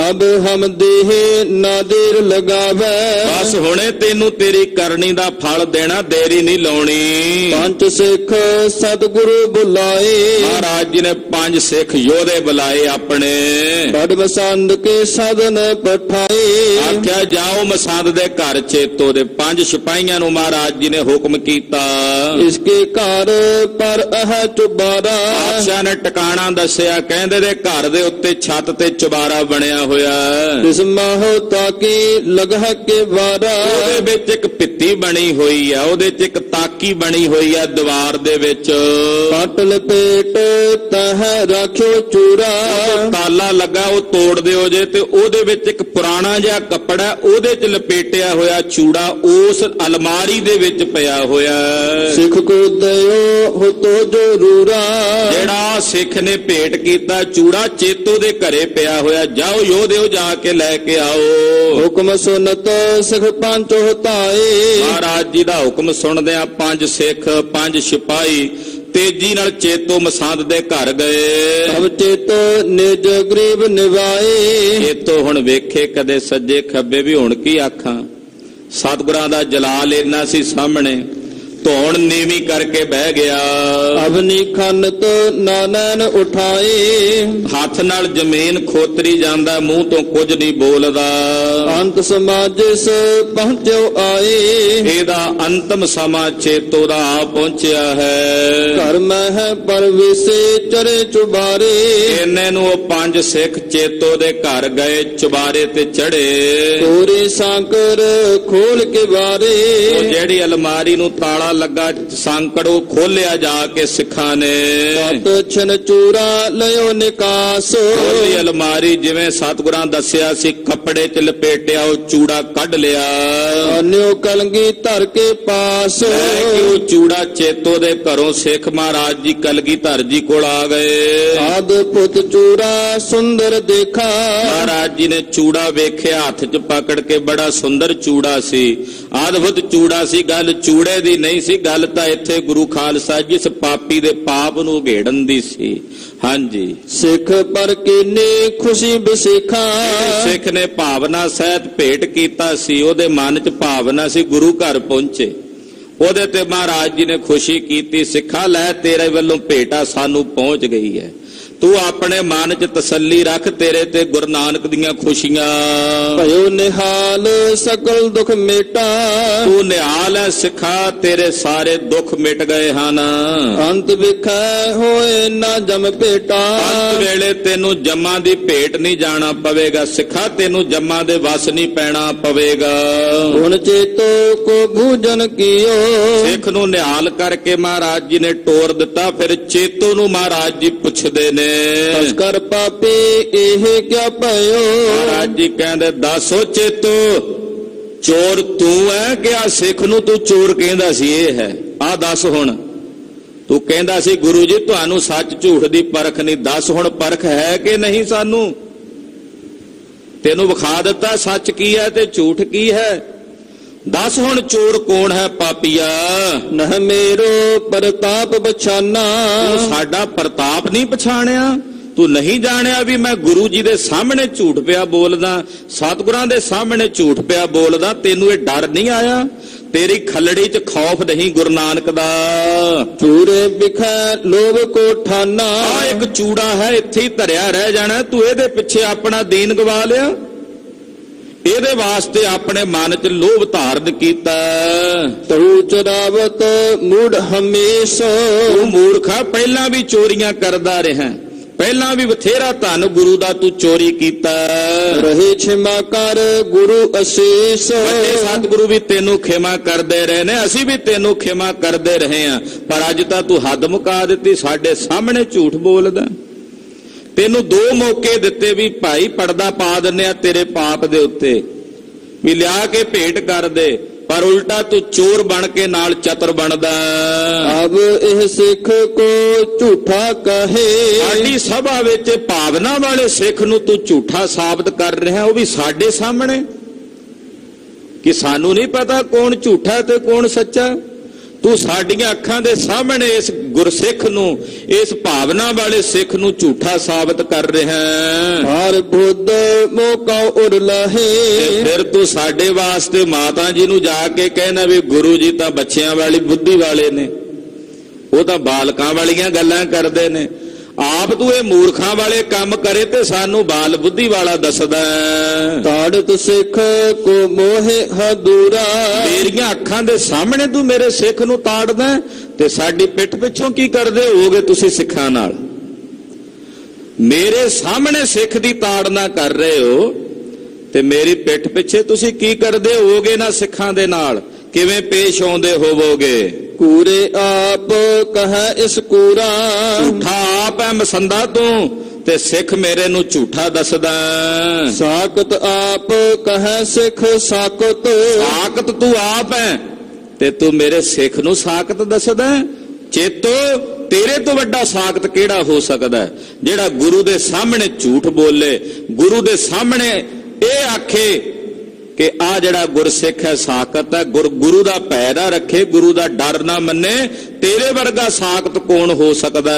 ਅਬ ਹਮ ਦੇਹ ਨਾ ਦੇਰ ਲਗਾਵੈ। ਬਸ ਹੁਣੇ ਤੈਨੂੰ ਤੇਰੀ ਕਰਨੀ ਦਾ ਫਲ ਦੇਣਾ, ਦੇਰੀ ਨਹੀਂ ਲਾਉਣੀ। ਪੰਜ ਸਿੱਖ ਸਤਿਗੁਰੂ ਬੁਲਾਏ। ਮਹਾਰਾਜ ਜੀ ਨੇ 5 ਸਿੱਖ ਯੋਧੇ ਬੁਲਾਏ ਆਪਣੇ। ਬੜ ਮਸੰਦ ਕੇ ਸਦਨ ਪਠਾਏ। ਆਖਿਆ ਜਾਓ ਮਸੰਦ ਦੇ ਘਰ ਚੇਤੋ ਦੇ 5 ਸਿਪਾਹੀਆਂ ਨੂੰ ਮਹਾਰਾਜ ਜੀ ਨੇ ਹੁਕਮ ਕੀਤਾ। ਇਸਕੇ ਘਰ ਪਰ ਅਹ ਚੁਬਾਰਾ। ਬਾਦਸ਼ਾਹ ਨੇ ਟਿਕਾਣਾ ਦੱਸਿਆ, ਕਹਿੰਦੇ ਦੇ ਘਰ ਦੇ ਉੱਤੇ ਛੱਤ ਤੇ ਚੁਬਾਰਾ ਬਣਿਆ ਹੋਇਆ। ਇਸ ਮਾਹੋ ਤਾਕੀ ਲਗਹ ਕੇ ਵਾਰਾ। ਉਹਦੇ ਵਿੱਚ ਇੱਕ ਭਿੱਤੀ ਬਣੀ ਹੋਈ ਆ, ਉਹਦੇ ਚ ਇੱਕ ਤਾਕੀ ਬਣੀ ਹੋਈ ਆ ਦੀਵਾਰ ਦੇ ਵਿੱਚ। ਕੱਟ ਲਪੇਟ ਤਹ ਰੱਖਿਓ ਚੂਰਾ। ਤਾਲਾ ਲੱਗਾ, ਉਹ ਤੋੜ ਦਿਓ ਜੇ, ਤੇ ਉਹਦੇ ਵਿੱਚ ਇੱਕ ਪੁਰਾਣਾ ਜਿਹਾ ਕੱਪੜਾ, ਉਹਦੇ ਚ ਲਪੇਟਿਆ ਹੋਇਆ ਚੂੜਾ ਉਸ ਅਲਮਾਰੀ ਦੇ ਵਿੱਚ ਪਿਆ ਹੋਇਆ। ਸਿੱਖ ਕੋ ਦਿਓ ਹੋ ਤੋ ਜਰੂਰਾ। ਜਿਹੜਾ ਸਿੱਖ ਨੇ ਭੇਟ ਕੀਤਾ ਚੂੜਾ ਚੇਤੋ ਦੇ ਘਰੇ ਪਿਆ ਹੋਇਆ। ਜਾਓ ਯੋਧਿਓ ਜਾ ਕੇ ਲੈ ਕੇ ਆਓ। ਹੁਕਮ ਸੁਨਤ ਸਿੱਖ ਪੰਜ ਹੋਤਾਏ। ਮਹਾਰਾਜ ਜੀ ਦਾ ਹੁਕਮ ਸੁਣਦਿਆਂ 5 ਸਿੱਖ 5 ਸਿਪਾਹੀ ਤੇਜ਼ੀ ਨਾਲ ਚੇਤੋ ਮਸੰਦ ਦੇ ਘਰ ਗਏ। ਸਭ ਚੇਤੋ ਨਿਜ ਗਰੀਬ ਨਿਵਾਏ। ਚੇਤੋ ਹੁਣ ਵੇਖੇ ਕਦੇ ਸੱਜੇ ਖੱਬੇ ਵੀ, ਹੁਣ ਕੀ ਆਖਾਂ। ਸਤਿਗੁਰਾਂ ਦਾ ਜਲਾਲ ਇੰਨਾ ਸੀ ਸਾਹਮਣੇ, ਧੌਣ ਨੀਵੀਂ ਕਰਕੇ ਬਹਿ ਗਿਆ। ਅਬਨੀ ਖੰਨਤ ਨਾਨਨ ਉਠਾਏ। ਹੱਥ ਨਾਲ ਜ਼ਮੀਨ ਖੋਤਰੀ ਜਾਂਦਾ, ਮੂੰਹ ਤੋਂ ਕੁਝ ਨਹੀਂ ਬੋਲਦਾ। ਅੰਤ ਸਮਾਜਿਸ ਪਹੁੰਚਿਓ ਆਏ। ਇਹਦਾ ਅੰਤਮ ਸਮਾਂ ਚੇਤੋ ਦਾ ਆ ਪਹੁੰਚਿਆ ਹੈ। ਘਰ ਮਹਿ ਪਰਵੇਸੇ ਚਰੇ ਚੁਬਾਰੇ। ਇਹਨੇ ਨੂੰ ਉਹ 5 ਸਿੱਖ ਚੇਤੋ ਦੇ ਘਰ ਗਏ, ਚੁਬਾਰੇ ਤੇ ਚੜੇ। ਤੋਰੀ ਸਾਂਕਰ ਖੋਲ ਕੇ ਬਾਰੇ। ਉਹ ਜਿਹੜੀ ਅਲਮਾਰੀ ਨੂੰ ਤਾਲਾ ਲੱਗਾ ਸਾਂਕੜੋ ਖੋਲਿਆ ਜਾ ਕੇ ਸਿੱਖਾਂ ਨੇ। ਸਤ ਛਨ ਚੂਰਾ ਲਿਓ ਨਿਕਾਸ। ਉਹਦੀ ਅਲਮਾਰੀ ਜਿਵੇਂ ਸਤਿਗੁਰਾਂ ਦੱਸਿਆ ਸੀ ਕੱਪੜੇ ਚ ਲਪੇਟਿਆ, ਉਹ ਚੂੜਾ ਕੱਢ ਲਿਆ। ਅਨਿਓ ਕਲਗੀ ਧਰ ਕੇ ਪਾਸ। ਉਹ ਚੂੜਾ ਚੇਤੋ ਦੇ ਘਰੋਂ ਸਿੱਖ ਮਹਾਰਾਜ ਜੀ ਕਲਗੀਧਰ ਜੀ ਕੋਲ ਆ ਗਏ। ਆਦ ਪੁੱਤ ਚੂੜਾ ਸੁੰਦਰ ਦੇਖਾ। ਮਹਾਰਾਜ ਜੀ ਨੇ ਚੂੜਾ ਵੇਖਿਆ, ਹੱਥ ਚ ਪਕੜ ਕੇ, ਬੜਾ ਸੁੰਦਰ ਚੂੜਾ ਸੀ, ਅਦਭੁਤ ਚੂੜਾ ਸੀ। ਗੱਲ ਚੂੜੇ ਦੀ ਨਹੀਂ ਸੀ, ਗੱਲ ਤਾਂ ਇੱਥੇ ਗੁਰੂ ਖਾਲਸਾ ਜੀ ਇਸ ਪਾਪੀ ਦੇ ਪਾਪ ਨੂੰ ਘੇੜਨ ਦੀ ਸੀ। ਹਾਂਜੀ, ਸਿੱਖ ਪਰ ਕੀਨੀ ਖੁਸ਼ੀ ਬਸਿਖਾ। ਸਿੱਖ ਨੇ ਭਾਵਨਾ ਸਹਿਤ ਭੇਟ ਕੀਤਾ ਸੀ, ਉਹਦੇ ਮਨ ਚ ਭਾਵਨਾ ਸੀ ਗੁਰੂ ਘਰ ਪਹੁੰਚੇ, ਉਹਦੇ ਤੇ ਮਹਾਰਾਜ ਜੀ ਨੇ ਖੁਸ਼ੀ ਕੀਤੀ। ਸਿੱਖਾ ਲੈ ਤੇਰੇ ਵੱਲੋਂ ਭੇਟਾ ਸਾਨੂੰ ਪਹੁੰਚ ਗਈ ਹੈ। ਤੂੰ ਆਪਣੇ ਮਨ ਚ ਤਸੱਲੀ ਰੱਖ, ਤੇਰੇ ਤੇ ਗੁਰੂ ਨਾਨਕ ਦੀਆਂ ਖੁਸ਼ੀਆਂ। ਭਇਓ ਨਿਹਾਲ ਸਕਲ ਦੁਖ ਮੇਟਾ। ਤੂੰ ਨਿਹਾਲ ਹੈ ਸਿੱਖਾ, ਤੇਰੇ ਸਾਰੇ ਦੁੱਖ ਮਿਟ ਗਏ ਹਨ। ਅੰਤ ਵਿਖੈ ਹੋਏ ਨਾ ਜਮ ਭੇਟਾ। ਅੰਤ ਵੇਲੇ ਤੈਨੂੰ ਜੰਮਾਂ ਦੀ ਭੇਟ ਨਹੀਂ ਜਾਣਾ ਪਵੇਗਾ ਸਿੱਖਾ, ਤੈਨੂੰ ਜੰਮਾਂ ਦੇ ਵਸ ਨਹੀਂ ਪੈਣਾ ਪਵੇਗਾ। ਹੁਣ ਚੇਤੋ ਕੋ ਭੂਜਨ ਕੀਓ। ਸਿੱਖ ਨੂੰ ਨਿਹਾਲ ਕਰਕੇ ਮਹਾਰਾਜ ਜੀ ਨੇ ਟੋਰ ਦਿੱਤਾ। ਫਿਰ ਚੇਤੋ ਨੂੰ ਮਹਾਰਾਜ ਜੀ ਪੁੱਛਦੇ ਨੇ, ਅਸਕਰ ਪਾਪੀ ਇਹ ਕਿਆ ਭਇਓ। ਮਹਾਰਾਜ ਜੀ ਕਹਿੰਦੇ ਦੱਸੋ ਚੇਤੋ, ਚੋਰ ਤੂੰ ਹੈ ਕਿ ਆ ਸਿੱਖ ਨੂੰ ਤੂੰ ਚੋਰ ਕਹਿੰਦਾ ਸੀ ਇਹ ਹੈ? ਆ ਦੱਸ ਹੁਣ, ਤੂੰ ਕਹਿੰਦਾ ਸੀ ਗੁਰੂ ਜੀ ਤੁਹਾਨੂੰ ਸੱਚ ਝੂਠ ਦੀ ਪਰਖ ਨਹੀਂ, ਦੱਸ ਹੁਣ ਪਰਖ ਹੈ ਕਿ ਨਹੀਂ? ਸਾਨੂੰ ਤੈਨੂੰ ਵਿਖਾ ਦਿੱਤਾ ਸੱਚ ਕੀ ਹੈ ਤੇ ਝੂਠ ਕੀ ਹੈ। ਦੱਸ ਹੁਣ ਚੋਰ ਕੌਣ ਹੈ ਪਾਪੀਆ? ਨਹ ਮੇਰੋ ਪ੍ਰਤਾਪ ਪਛਾਨਾ। ਤੂੰ ਸਾਡਾ ਪ੍ਰਤਾਪ ਨਹੀਂ ਪਛਾਣਿਆ? ਤੂੰ ਨਹੀਂ ਜਾਣਿਆ ਵੀ ਮੈਂ ਗੁਰੂ ਜੀ ਦੇ ਸਾਹਮਣੇ ਝੂਠ ਪਿਆ ਬੋਲਦਾ, ਸਤਿਗੁਰਾਂ ਦੇ ਸਾਹਮਣੇ ਝੂਠ ਪਿਆ ਬੋਲਦਾ? ਤੈਨੂੰ ਇਹ ਡਰ ਨਹੀਂ ਆਇਆ? ਤੇਰੀ ਖੱਲੜੀ 'ਚ ਖੌਫ ਨਹੀਂ ਗੁਰੂ ਨਾਨਕ ਦਾ? ਚੂਰੇ ਵਿਖੈ ਲੋਭ ਕੋ ਠਾਨਾ। ਆ ਇੱਕ ਚੂੜਾ ਹੈ, ਇੱਥੇ ਹੀ ਧਰਿਆ ਰਹਿ ਜਾਣਾ। ਤੂੰ ਇਹਦੇ ਪਿੱਛੇ ਆਪਣਾ ਦੀਨ ਗਵਾ ਲਿਆ, ਇਹਦੇ ਵਾਸਤੇ ਆਪਣੇ ਮਨ 'ਚ ਲੋਭ ਧਾਰਨ ਕੀਤਾ। ਤਹੂ ਚਰਾਵਤ ਮੂੜ ਹਮੇਸ਼ਾ। ਤੂੰ ਮੂਰਖਾ, ਪਹਿਲਾਂ ਵੀ ਚੋਰੀਆਂ ਕਰਦਾ ਰਿਹਾ, ਪਹਿਲਾਂ ਵੀ ਬਥੇਰਾ ਧਨ ਗੁਰੂ ਦਾ ਤੂੰ ਚੋਰੀ ਕੀਤਾ। ਰਹੇ ਖਿਮਾ ਕਰ ਗੁਰੂ ਅਸੀਸ। ਵੱਡੇ ਸਤਿਗੁਰੂ ਵੀ ਤੈਨੂੰ ਖਿਮਾ ਕਰਦੇ ਰਹੇ ਨੇ, ਅਸੀਂ ਵੀ ਤੈਨੂੰ ਖਿਮਾ ਕਰਦੇ ਰਹੇ ਹਾਂ, ਪਰ ਅੱਜ ਤਾਂ ਤੂੰ ਹੱਦ ਮੁਕਾ ਦਿੱਤੀ, ਸਾਡੇ ਸਾਹਮਣੇ ਝੂਠ ਬੋਲਦਾ। ਤੈਨੂੰ 2 ਮੌਕੇ ਦਿੱਤੇ ਵੀ ਭਾਈ ਪਰਦਾ ਪਾ ਦਿੰਨੇ ਆ ਤੇਰੇ ਪਾਪ ਦੇ ਉੱਤੇ, ਵੀ ਲਿਆ ਕੇ ਭੇਟ ਕਰ ਦੇ, ਪਰ ਉਲਟਾ ਤੂੰ ਚੋਰ ਬਣ ਕੇ ਨਾਲ ਚਤੁਰ ਬਣਦਾ। ਅਬ ਇਹ ਸਿੱਖ ਕੋ ਝੂਠਾ ਕਹੇ। ਸਾਡੀ ਸਭਾ ਵਿੱਚ ਭਾਵਨਾ ਵਾਲੇ ਸਿੱਖ ਨੂੰ ਤੂੰ ਝੂਠਾ ਸਾਬਤ ਕਰ ਰਿਹਾ, ਉਹ ਵੀ ਸਾਡੇ ਸਾਹਮਣੇ, ਕਿ ਸਾਨੂੰ ਨਹੀਂ ਪਤਾ ਕੌਣ ਝੂਠਾ ਤੇ ਕੌਣ ਸੱਚਾ? ਤੂੰ ਸਾਡੀਆਂ ਅੱਖਾਂ ਦੇ ਸਾਹਮਣੇ ਇਸ ਗੁਰਸਿੱਖ ਨੂੰ, ਇਸ ਭਾਵਨਾ ਵਾਲੇ ਸਿੱਖ ਨੂੰ ਝੂਠਾ ਸਾਬਤ ਕਰ ਰਿਹਾ ਹੈ। ਹਰ ਬੁੱਧ ਮੌਕਾ ਉਰ ਲਹੇ। ਫਿਰ ਤੂੰ ਸਾਡੇ ਵਾਸਤੇ ਮਾਤਾ ਜੀ ਨੂੰ ਜਾ ਕੇ ਕਹਿਣਾ ਵੀ ਗੁਰੂ ਜੀ ਤਾਂ ਬੱਚਿਆਂ ਵਾਲੀ ਬੁੱਧੀ ਵਾਲੇ ਨੇ, ਉਹ ਤਾਂ ਬਾਲਕਾਂ ਵਾਲੀਆਂ ਗੱਲਾਂ ਕਰਦੇ ਨੇ। ਆਪ ਤੂੰ ਇਹ ਮੂਰਖਾਂ ਵਾਲੇ ਕੰਮ ਕਰੇ ਤੇ ਸਾਨੂੰ ਬਾਲ ਬੁੱਧੀ ਵਾਲਾ ਦੱਸਦਾ। ਤਾੜਤ ਸਿੱਖ ਕੋ ਮੋਹਿ ਹਦੂਰਾ। ਮੇਰੀਆਂ ਅੱਖਾਂ ਦੇ ਸਾਹਮਣੇ ਤੂੰ ਮੇਰੇ ਸਿੱਖ ਨੂੰ ਤਾੜਦਾ, ਤੇ ਸਾਡੀ ਪਿੱਠ ਪਿੱਛੋਂ ਕੀ ਕਰਦੇ ਹੋਗੇ ਤੁਸੀਂ ਸਿੱਖਾਂ ਨਾਲ? ਮੇਰੇ ਸਾਹਮਣੇ ਸਿੱਖ ਦੀ ਤਾੜਨਾ ਕਰ ਰਹੇ ਹੋ, ਤੇ ਮੇਰੀ ਪਿੱਠ ਪਿੱਛੇ ਤੁਸੀਂ ਕੀ ਕਰਦੇ ਹੋਗੇ ਨਾ ਸਿੱਖਾਂ ਦੇ ਨਾਲ? ਕਿਵੇਂ ਪੇਸ਼ ਆਉਂਦੇ ਹੋਵੋਗੇ? ਕੂਰੇ ਆਪ ਕਹੈ ਇਸ ਕੂਰਾ। ਝੂਠਾ ਆਪ ਹੈ ਮਸੰਦਾ ਤੂੰ, ਤੇ ਸਿੱਖ ਮੇਰੇ ਨੂੰ ਝੂਠਾ ਦੱਸਦਾ। ਸਾਕਤ ਆਪ ਕਹੈ ਸਿੱਖ ਸਾਕਤ। ਸਾਕਤ ਤੂੰ ਆਪ ਹੈ, ਤੇ ਤੂੰ ਮੇਰੇ ਸਿੱਖ ਨੂੰ ਸਾਕਤ ਦੱਸਦਾ। ਚੇਤੋ, ਤੇਰੇ ਤੋਂ ਵੱਡਾ ਸਾਕਤ ਕਿਹੜਾ ਹੋ ਸਕਦਾ, ਜਿਹੜਾ ਗੁਰੂ ਦੇ ਸਾਹਮਣੇ ਝੂਠ ਬੋਲੇ, ਗੁਰੂ ਦੇ ਸਾਹਮਣੇ ਇਹ ਆਖੇ ਕਿ ਆ ਜਿਹੜਾ ਗੁਰਸਿੱਖ ਹੈ ਸਾਕਤ ਹੈ, ਗੁਰੂ ਦਾ ਭੈ ਨਾ ਰੱਖੇ, ਗੁਰੂ ਦਾ ਡਰ ਨਾ ਮੰਨੇ। ਤੇਰੇ ਵਰਗਾ ਸਾਕਤ ਕੌਣ ਹੋ ਸਕਦਾ?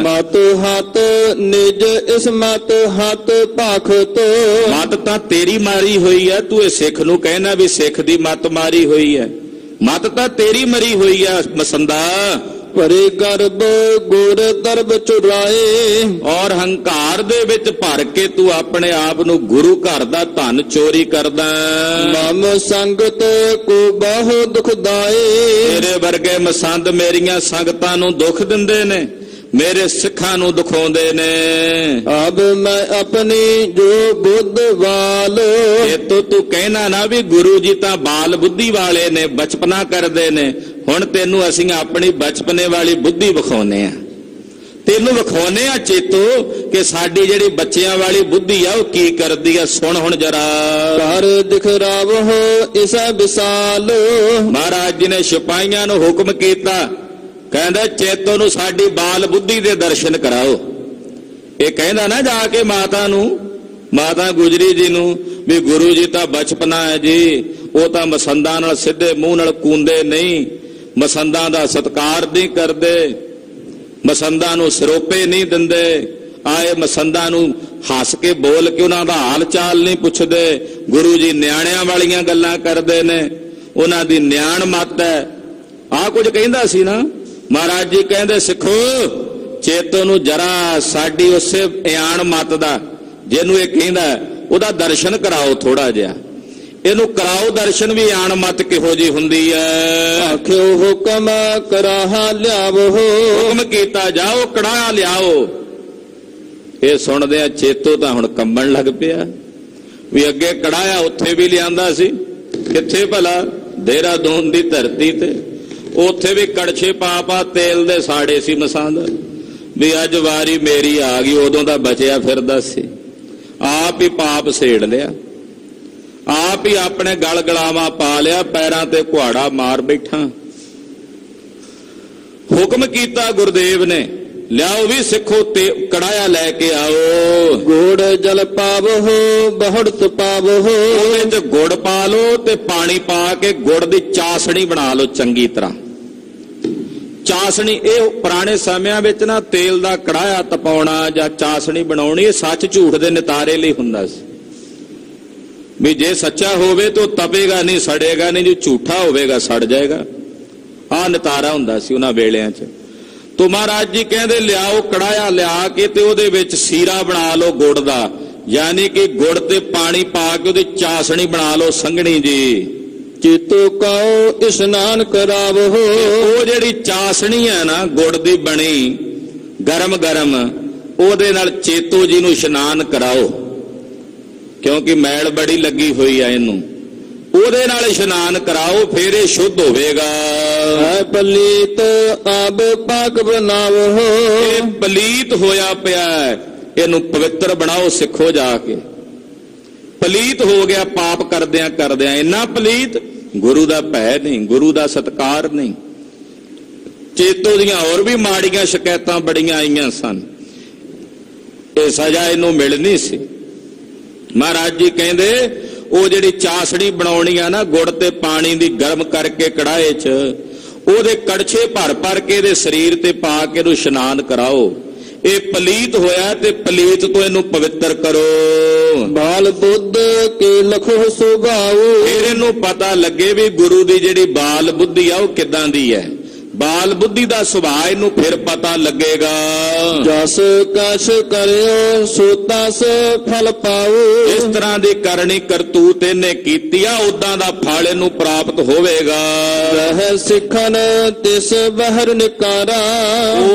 ਮਤ ਹੱਥ ਨਿਜ ਇਸ ਮਤ ਹੱਥ ਭਖਤ। ਮਤ ਤਾਂ ਤੇਰੀ ਮਾਰੀ ਹੋਈ ਹੈ, ਤੂੰ ਇਹ ਸਿੱਖ ਨੂੰ ਕਹਿਣਾ ਵੀ ਸਿੱਖ ਦੀ ਮਤ ਮਾਰੀ ਹੋਈ ਹੈ। ਮਤ ਤਾਂ ਤੇਰੀ ਮਰੀ ਹੋਈ ਹੈ ਮਸੰਦਾ। ਭਰੇ ਗਰਭ ਗੁਰ ਦਰਬ ਚੁਰਾਏ। ਔਰ ਹੰਕਾਰ ਦੇ ਵਿੱਚ ਭਰ ਕੇ ਤੂੰ ਆਪਣੇ ਆਪ ਨੂੰ ਗੁਰੂ ਘਰ ਦਾ ਧਨ ਚੋਰੀ ਕਰਦਾ। ਮਮ ਸੰਗਤ ਕੋ ਬਹੁ ਦੁਖਦਾਏ। ਤੇਰੇ ਵਰਗੇ ਮਸੰਦ ਮੇਰੀਆਂ ਸੰਗਤਾਂ ਨੂੰ ਦੁੱਖ ਦਿੰਦੇ ਨੇ, ਮੇਰੇ ਸਿੱਖਾਂ ਨੂੰ ਦਿਖਾਉਂਦੇ ਨੇ। ਅਬ ਮੈਂ ਆਪਣੀ ਜੋ ਬੁੱਧ ਵਾਲ। ਇਹ ਤੂੰ ਕਹਿਣਾ ਨਾ ਵੀ ਗੁਰੂ ਜੀ ਤਾਂ ਬਾਲ ਬੁੱਧੀ ਵਾਲੇ ਨੇ, ਬਚਪਨਾ ਕਰਦੇ ਨੇ। ਹੁਣ ਤੈਨੂੰ ਅਸੀਂ ਆਪਣੀ ਬਚਪਨੇ ਵਾਲੀ ਬੁੱਧੀ ਵਿਖਾਉਨੇ ਆ, ਤੈਨੂੰ ਵਿਖਾਉਨੇ ਆ ਚੇਤੋ ਕਿ ਸਾਡੀ ਜਿਹੜੀ ਬੱਚਿਆਂ ਵਾਲੀ ਬੁੱਧੀ ਆ ਉਹ ਕੀ ਕਰਦੀ ਆ। ਸੁਣ ਹੁਣ ਜਰਾ। ਕਰ ਦਿਖਰਾਵੋ ਇਸਾ ਵਿਸਾਲ। ਮਹਾਰਾਜ ਜੀ ਨੇ ਸਿਪਾਹੀਆਂ ਨੂੰ ਹੁਕਮ ਕੀਤਾ, ਕਹਿੰਦਾ ਚੇਤੋ ਨੂੰ ਸਾਡੀ ਬਾਲ ਬੁੱਧੀ ਦੇ ਦਰਸ਼ਨ ਕਰਾਓ। ਇਹ ਕਹਿੰਦਾ ਨਾ ਜਾ ਕੇ ਮਾਤਾ ਨੂੰ, ਮਾਤਾ ਗੁਜਰੀ ਜੀ ਨੂੰ, ਵੀ ਗੁਰੂ ਜੀ ਤਾਂ ਬਚਪਨਾ ਹੈ ਜੀ, ਉਹ ਤਾਂ ਮਸੰਦਾਂ ਨਾਲ ਸਿੱਧੇ ਮੂੰਹ ਨਾਲ ਕੂੰਦੇ ਨਹੀਂ, ਮਸੰਦਾਂ ਦਾ ਸਤਿਕਾਰ ਨਹੀਂ ਕਰਦੇ, ਮਸੰਦਾਂ ਨੂੰ ਸਰੋਪੇ ਨਹੀਂ ਦਿੰਦੇ, ਆਏ ਮਸੰਦਾਂ ਨੂੰ ਹੱਸ ਕੇ ਬੋਲ ਕੇ ਉਹਨਾਂ ਦਾ ਹਾਲ ਚਾਲ ਨਹੀਂ ਪੁੱਛਦੇ। ਗੁਰੂ ਜੀ ਨਿਆਣਿਆਂ ਵਾਲੀਆਂ ਗੱਲਾਂ ਕਰਦੇ ਨੇ, ਉਹਨਾਂ ਦੀ ਨਿਆਣ ਮੱਤ ਹੈ। ਆਹ ਕੁਝ ਕਹਿੰਦਾ ਸੀ ਨਾ ਮਹਾਰਾਜ ਜੀ। ਕਹਿੰਦੇ ਸਿੱਖੋ, ਚੇਤੋ ਨੂੰ ਜਰਾ ਸਾਡੀ ਉਸੇ ਇਆਣ ਮੱਤ ਦਾ, ਜਿਹਨੂੰ ਇਹ ਕਹਿੰਦਾ ਉਹਦਾ ਦਰਸ਼ਨ ਕਰਾਓ ਥੋੜਾ ਜਿਹਾ। ਇਹਨੂੰ ਕਰਾਓ ਦਰਸ਼ਨ ਵੀ ਆਣ ਮਤ ਕਿਹੋ ਜੀ ਹੁੰਦੀ ਹੈ। ਆਖਿਓ ਹੁਕਮ ਕਰਾਹਾ ਲਿਆਵੋ। ਹੁਕਮ ਕੀਤਾ ਜਾਓ ਕੜਾਹ ਲਿਆਓ। ਇਹ ਸੁਣਦੇ ਆ ਚੇਤੋ ਤਾਂ ਹੁਣ ਕੰਬਣ ਲੱਗ ਪਿਆ ਵੀ ਅੱਗੇ ਕੜਾਇਆ ਉੱਥੇ ਵੀ ਲਿਆਂਦਾ ਸੀ, ਕਿੱਥੇ ਭਲਾ ਦੇਹਰਾਦੂਨ ਦੀ ਧਰਤੀ ਤੇ, ਉੱਥੇ ਵੀ ਕੜਛੇ ਪਾ ਤੇਲ ਦੇ ਸਾੜੇ ਸੀ ਮਸੰਦ, ਵੀ ਅੱਜ ਵਾਰੀ ਮੇਰੀ ਆ ਗਈ। ਉਦੋਂ ਦਾ ਬਚਿਆ ਫਿਰਦਾ ਸੀ, ਆਪ ਹੀ ਪਾਪ ਸੇੜ ਲਿਆ, ਆਪ ਹੀ ਆਪਣੇ ਗਲ ਗਲਾਵਾ ਪਾ ਲਿਆ, ਪੈਰਾਂ ਤੇ ਕੁਹਾੜਾ ਮਾਰ ਬੈਠਾ। ਹੁਕਮ ਕੀਤਾ ਗੁਰਦੇਵ ਨੇ, ਲਿਆਓ ਵੀ ਸਿੱਖੋ ਤੇ ਕੜਾਇਆ ਲੈ ਕੇ ਆਓ। ਗੁੜ ਜਲ ਪਾਵੋ ਬਹੁੜਤ ਪਾਵੋ, ਉਹਦੇ 'ਚ ਗੁੜ ਪਾ ਲਓ ਤੇ ਪਾਣੀ ਪਾ ਕੇ ਗੁੜ ਦੀ ਚਾਸਣੀ ਬਣਾ ਲਓ ਚੰਗੀ ਤਰ੍ਹਾਂ। ਚਾਸਣੀ, ਇਹ ਪੁਰਾਣੇ ਸਮਿਆਂ ਵਿੱਚ ਨਾ ਤੇਲ ਦਾ ਕੜਾਇਆ ਤਪਾਉਣਾ ਜਾਂ ਚਾਸਣੀ ਬਣਾਉਣੀ ਇਹ ਸੱਚ ਝੂਠ ਦੇ ਨਿਤਾਰੇ ਲਈ ਹੁੰਦਾ ਸੀ। ਵੀ ਜੇ ਸੱਚਾ ਹੋਵੇ ਤਾਂ ਤਪੇਗਾ ਨਹੀਂ, ਸੜੇਗਾ ਨਹੀਂ, ਜੇ ਝੂਠਾ ਹੋਵੇਗਾ ਸੜ ਜਾਏਗਾ। ਆਹ ਨਿਤਾਰਾ ਹੁੰਦਾ ਸੀ ਉਹਨਾਂ ਵੇਲਿਆਂ 'ਚ। ਤੋ ਮਹਾਰਾਜ ਜੀ ਕਹਿੰਦੇ ਲਿਆਓ ਕੜਾਇਆ ਲਿਆ ਕੇ ਤੇ ਉਹਦੇ ਵਿੱਚ ਸੀਰਾ ਬਣਾ ਲਓ ਗੁੜ ਦਾ, ਯਾਨੀ ਕਿ ਗੁੜ ਤੇ ਪਾਣੀ ਪਾ ਕੇ ਉਹਦੀ ਚਾਸਣੀ ਬਣਾ ਲਓ ਸੰਘਣੀ ਜੀ। ਚੇਤੋ ਕਾਓ ਇਸ਼ਨਾਨ ਕਰਾਵੋ, ਉਹ ਜਿਹੜੀ ਚਾਸਣੀ ਹੈ ਨਾ ਗੁੜ ਦੀ ਬਣੀ ਗਰਮ ਗਰਮ, ਉਹਦੇ ਨਾਲ ਚੇਤੋ ਜੀ ਨੂੰ ਇਸ਼ਨਾਨ ਕਰਾਓ, ਕਿਉਂਕਿ ਮੈਲ ਬੜੀ ਲੱਗੀ ਹੋਈ ਆ ਇਹਨੂੰ। ਉਹਦੇ ਨਾਲ ਇਸ਼ਨਾਨ ਕਰਾਓ, ਫੇਰ ਇਹ ਸ਼ੁੱਧ ਹੋਵੇਗਾ। ਹੈ ਪਲੀਤ ਆਬ ਪਾਕ ਬਣਾਵੋ, ਇਹ ਪਲੀਤ ਹੋਇਆ ਪਿਆ, ਇਹਨੂੰ ਪਵਿੱਤਰ ਬਣਾਓ ਸਿੱਖੋ ਜਾ ਕੇ। ਪਲੀਤ ਹੋ ਗਿਆ ਪਾਪ ਕਰਦਿਆਂ ਕਰਦਿਆਂ, ਇੰਨਾ ਪਲੀਤ, ਗੁਰੂ ਦਾ ਭੈ ਨਹੀਂ, ਗੁਰੂ ਦਾ ਸਤਕਾਰ ਨਹੀਂ। ਚੇਤੋ ਦੀਆਂ ਹੋਰ ਵੀ ਮਾੜੀਆਂ ਸ਼ਿਕਾਇਤਾਂ ਬੜੀਆਂ ਆਈਆਂ ਸਨ, ਇਹ ਸਜ਼ਾ ਇਹਨੂੰ ਮਿਲਣੀ ਸੀ। ਮਹਾਰਾਜ ਜੀ ਕਹਿੰਦੇ ਉਹ ਜਿਹੜੀ ਚਾਸਣੀ ਬਣਾਉਣੀ ਆ ਨਾ ਗੁੜ ਤੇ ਪਾਣੀ ਦੀ ਗਰਮ ਕਰਕੇ ਕੜਾਏ 'ਚ, ਉਹਦੇ ਕੜਛੇ ਭਰ ਭਰ ਕੇ ਇਹਦੇ ਸਰੀਰ ਤੇ ਪਾ ਕੇ ਇਹਨੂੰ ਇਸ਼ਨਾਨ ਕਰਾਓ। ਇਹ ਪਲੀਤ ਹੋਇਆ ਤੇ ਪਲੀਤ ਤੋਂ ਇਹਨੂੰ ਪਵਿੱਤਰ ਕਰੋ। ਬਾਲ ਬੁੱਧ ਕੇ ਲਖੋ ਸੁਭਾਉ, ਫਿਰ ਇਹਨੂੰ ਪਤਾ ਲੱਗੇ ਵੀ ਗੁਰੂ ਦੀ ਜਿਹੜੀ ਬਾਲ ਬੁੱਧੀ ਆ ਉਹ ਕਿੱਦਾਂ ਦੀ ਹੈ। ਬਾਲ ਬੁੱਧੀ ਦਾ ਸੁਭਾਅ ਇਹਨੂੰ ਫਿਰ ਪਤਾ ਲੱਗੇਗਾ। ਜਸ ਕਛ ਕਰਿਓ ਸੋ ਤਸ ਫਲ ਪਾਉ, ਇਸ ਤਰ੍ਹਾਂ ਦੀ ਕਰਨੀ ਕਰਤੂਤ ਇਹਨੇ ਕੀਤੀ ਆ, ਉਦਾਂ ਦਾ ਫਲ ਇਹਨੂੰ ਪ੍ਰਾਪਤ ਹੋਵੇਗਾ। ਰਹਿ ਸਿੱਖਨ ਤਿਸ ਬਹਿਰ ਨਿਕਾਰਾ,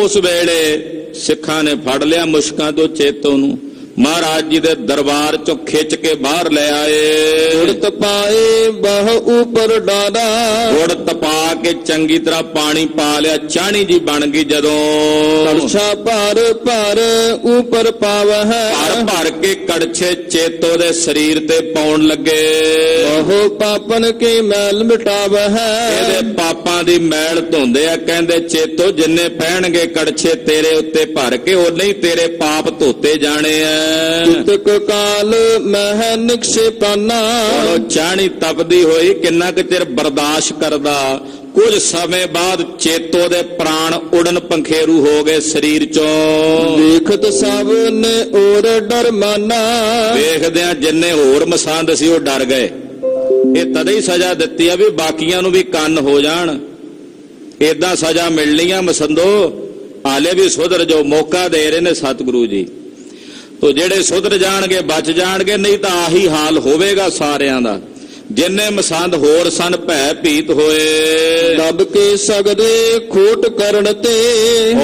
ਉਸ ਵੇਲੇ ਸਿੱਖਾਂ ਨੇ ਫੜ ਲਿਆ ਮੁਸ਼ਕਾਂ ਤੋਂ ਚੇਤੋ ਨੂੰ, ਮਹਾਰਾਜ ਜੀ ਦੇ ਦਰਬਾਰ ਚੋਂ ਖਿੱਚ ਕੇ ਬਾਹਰ ਲੈ ਆਏ। ਗੁੜ ਤਪਾਏ ਬਹੁ ਉਪਰ ਡਾਲਾ, ਗੁੜ ਤਪਾ ਕੇ ਚੰਗੀ ਤਰ੍ਹਾਂ ਪਾਣੀ ਪਾ ਲਿਆ, ਚਾਹਣੀ ਜੀ ਬਣ ਗਈ ਜਦੋਂ। ਕੜਛਾ ਭਰ ਭਰ ਉਪਰ ਪਾਵਹਿ, ਭਰ ਭਰ ਕੇ ਕੜਛੇ ਚੇਤੋ ਦੇ ਸਰੀਰ ਤੇ ਪਾਉਣ ਲੱਗੇ। ਬਹੁ ਪਾਪਨ ਕੀ ਮੈਲ ਮਿਟਾਵਹਿ, ਇਹਦੇ ਪਾਪਾਂ ਦੀ ਮੈਲ ਧੋਂਦੇ ਆ। ਕਹਿੰਦੇ ਚੇਤੋ ਜਿੰਨੇ ਪਹਿਣਗੇ ਕੜਛੇ ਤੇਰੇ ਉੱਤੇ ਭਰ ਕੇ ਉਹਨੇ ਹੀ ਤੇਰੇ ਪਾਪ ਧੋਤੇ ਜਾਣੇ ਆ। ਕਿਤਕ ਕਾਲ ਮਹਿ ਨਿਕਸ਼ੇਪਾਨਾ, ਉਹ ਚਾਹਣੀ ਤਪਦੀ ਹੋਈ ਕਿੰਨਾ ਕੁ ਚਿਰ ਬਰਦਾਸ਼ਤ ਕਰਦਾ। ਕੁਝ ਸਮੇਂ ਬਾਅਦ ਚੇਤੋ ਦੇ ਪ੍ਰਾਣ ਉਡਣ ਪੰਖੇਰੂ ਹੋ ਗਏ ਸਰੀਰ ਚੋਂ। ਵੇਖਤ ਸਭ ਨੇ ਔਰ ਡਰ ਮਾਨਾ, ਵੇਖਦਿਆਂ ਜਿੰਨੇ ਹੋਰ ਮਸੰਦ ਸੀ ਉਹ ਡਰ ਗਏ। ਇਹ ਤਦੇ ਹੀ ਸਜ਼ਾ ਦਿੱਤੀ ਆ ਵੀ ਬਾਕੀਆਂ ਨੂੰ ਵੀ ਕੰਨ ਹੋ ਜਾਣ, ਏਦਾਂ ਸਜ਼ਾ ਮਿਲਣੀ ਆ। ਮਸੰਦੋ ਹਾਲੇ ਵੀ ਸੁਧਰ ਜੋ, ਮੌਕਾ ਦੇ ਰਹੇ ਨੇ ਸਤਿਗੁਰੂ ਜੀ। ਤੋ ਜਿਹੜੇ ਸੁਧਰ ਜਾਣਗੇ ਬਚ ਜਾਣਗੇ, ਨਹੀਂ ਤਾਂ ਆਹੀ ਹਾਲ ਹੋਵੇਗਾ ਸਾਰਿਆਂ ਦਾ। ਜਿੰਨੇ ਮਸੰਦ ਹੋਰ ਸਨ ਭੈ ਭੀਤ ਹੋਏ, ਦਬ ਕੇ ਸਗਦੇ ਖੋਟ ਕਰਨ ਤੇ,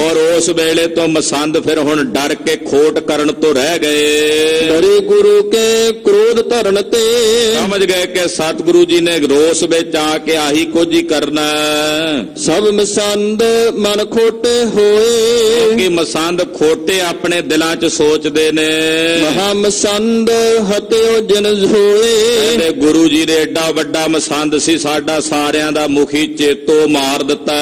ਔਰ ਉਸ ਵੇਲੇ ਤੋਂ ਮਸੰਦ ਫਿਰ ਹੁਣ ਡਰ ਕੇ ਖੋਟ ਕਰਨ ਤੋਂ ਰਹਿ ਗਏ। ਡਰੇ ਗੁਰੂ ਕੇ ਕ੍ਰੋਧ ਧਰਨ ਤੇ, ਸਮਝ ਗਏ ਕਿ ਸਤਿਗੁਰੂ ਜੀ ਨੇ ਰੋਸ ਵਿੱਚ ਆ ਕੇ ਆਹੀ ਕੁਝ ਹੀ ਕਰਨਾ। ਸਭ ਮਸੰਦ ਮਨ ਖੋਟੇ ਹੋਏ, ਕਿ ਮਸੰਦ ਖੋਟੇ ਆਪਣੇ ਦਿਲਾਂ 'ਚ ਸੋਚਦੇ ਨੇ। ਮਹਾ ਮਸੰਦ ਹਤਿਓ ਜਿਨ ਹੋਏ, ਗੁਰੂ ਜੀ ਐਡਾ ਵੱਡਾ ਮਸੰਦ ਸੀ ਸਾਡਾ, ਸਾਰਿਆਂ ਦਾ ਮੁਖੀ ਚੇਤੋ ਮਾਰ ਦਿੱਤਾ।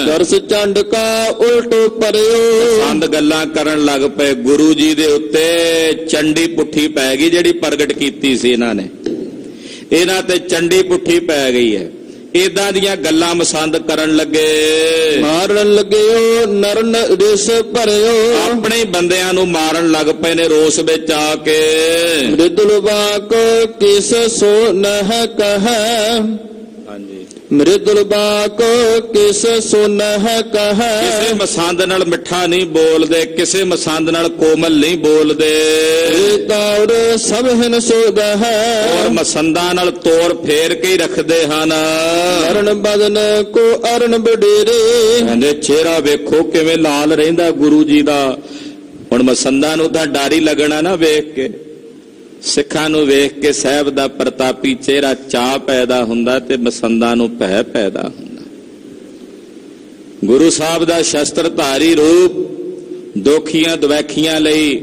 ਦਰਸ ਚੰਡ ਕਾ ਉਲਟੋ ਪਰਿਓ, ਮਸੰਦ ਗੱਲਾਂ ਕਰਨ ਲੱਗ ਪਏ ਗੁਰੂ ਜੀ ਦੇ ਉੱਤੇ। ਚੰਡੀ ਪੁੱਠੀ ਪੈ ਗਈ ਜਿਹੜੀ ਪ੍ਰਗਟ ਕੀਤੀ ਸੀ ਇਹਨਾਂ ਨੇ, ਇਹਨਾਂ ਤੇ ਚੰਡੀ ਪੁੱਠੀ ਪੈ ਗਈ ਹੈ। ਏਦਾਂ ਦੀਆਂ ਗੱਲਾਂ ਮਸੰਦ ਕਰਨ ਲੱਗੇ। ਮਾਰਨ ਲੱਗਿਓ ਨਰਨ ਰਿਸ ਭਰਿਓ, ਆਪਣੇ ਬੰਦਿਆਂ ਨੂੰ ਮਾਰਨ ਲੱਗ ਪਏ ਨੇ ਰੋਸ ਵਿੱਚ ਆ ਕੇ। ਮ੍ਰਿਦੁਲ ਬਾਕ ਕਿਸ ਸੋ ਨਹਿ ਕਹੈ, ਹਾਂਜੀ, ਮ੍ਰਿਦੁਲ ਬਾਕ ਕਿਸ ਸੋ ਨਹਿ ਕਹੈ, ਕਿਸੇ ਮਸੰਦ ਨਾਲ ਮਿੱਠਾ ਨਹੀਂ ਬੋਲਦੇ, ਕਿਸੇ ਮਸੰਦ ਨਾਲ ਕੋਮਲ ਨਹੀਂ ਬੋਲਦੇ। ਤੌਰ ਸਭ ਹਿਨ ਸੋਧ ਹੈ, ਔਰ ਮਸੰਦਾਂ ਨਾਲ ਤੋਰ ਫੇਰ ਕੇ ਹੀ ਰੱਖਦੇ ਹਨ। ਅਰਨ ਬਦਨ ਕੋ ਅਰਨ ਬਡੇਰੇ, ਕਹਿੰਦੇ ਚਿਹਰਾ ਵੇਖੋ ਕਿਵੇਂ ਲਾਲ ਰਹਿੰਦਾ ਗੁਰੂ ਜੀ ਦਾ। ਹੁਣ ਮਸੰਦਾਂ ਨੂੰ ਤਾਂ ਡਰ ਹੀ ਲੱਗਣਾ ਨਾ ਵੇਖ ਕੇ। ਸਿੱਖਾਂ ਨੂੰ ਵੇਖ ਕੇ ਸਾਹਿਬ ਦਾ ਪ੍ਰਤਾਪੀ ਚਿਹਰਾ ਚਾਹ ਪੈਦਾ ਹੁੰਦਾ ਤੇ ਮਸੰਦਾਂ ਨੂੰ ਭੈ ਪੈਦਾ ਹੁੰਦਾ। ਗੁਰੂ ਸਾਹਿਬ ਦਾ ਸ਼ਸਤਰ ਧਾਰੀ ਰੂਪ ਦੋਖੀਆਂ ਦਵੈਖੀਆਂ ਲਈ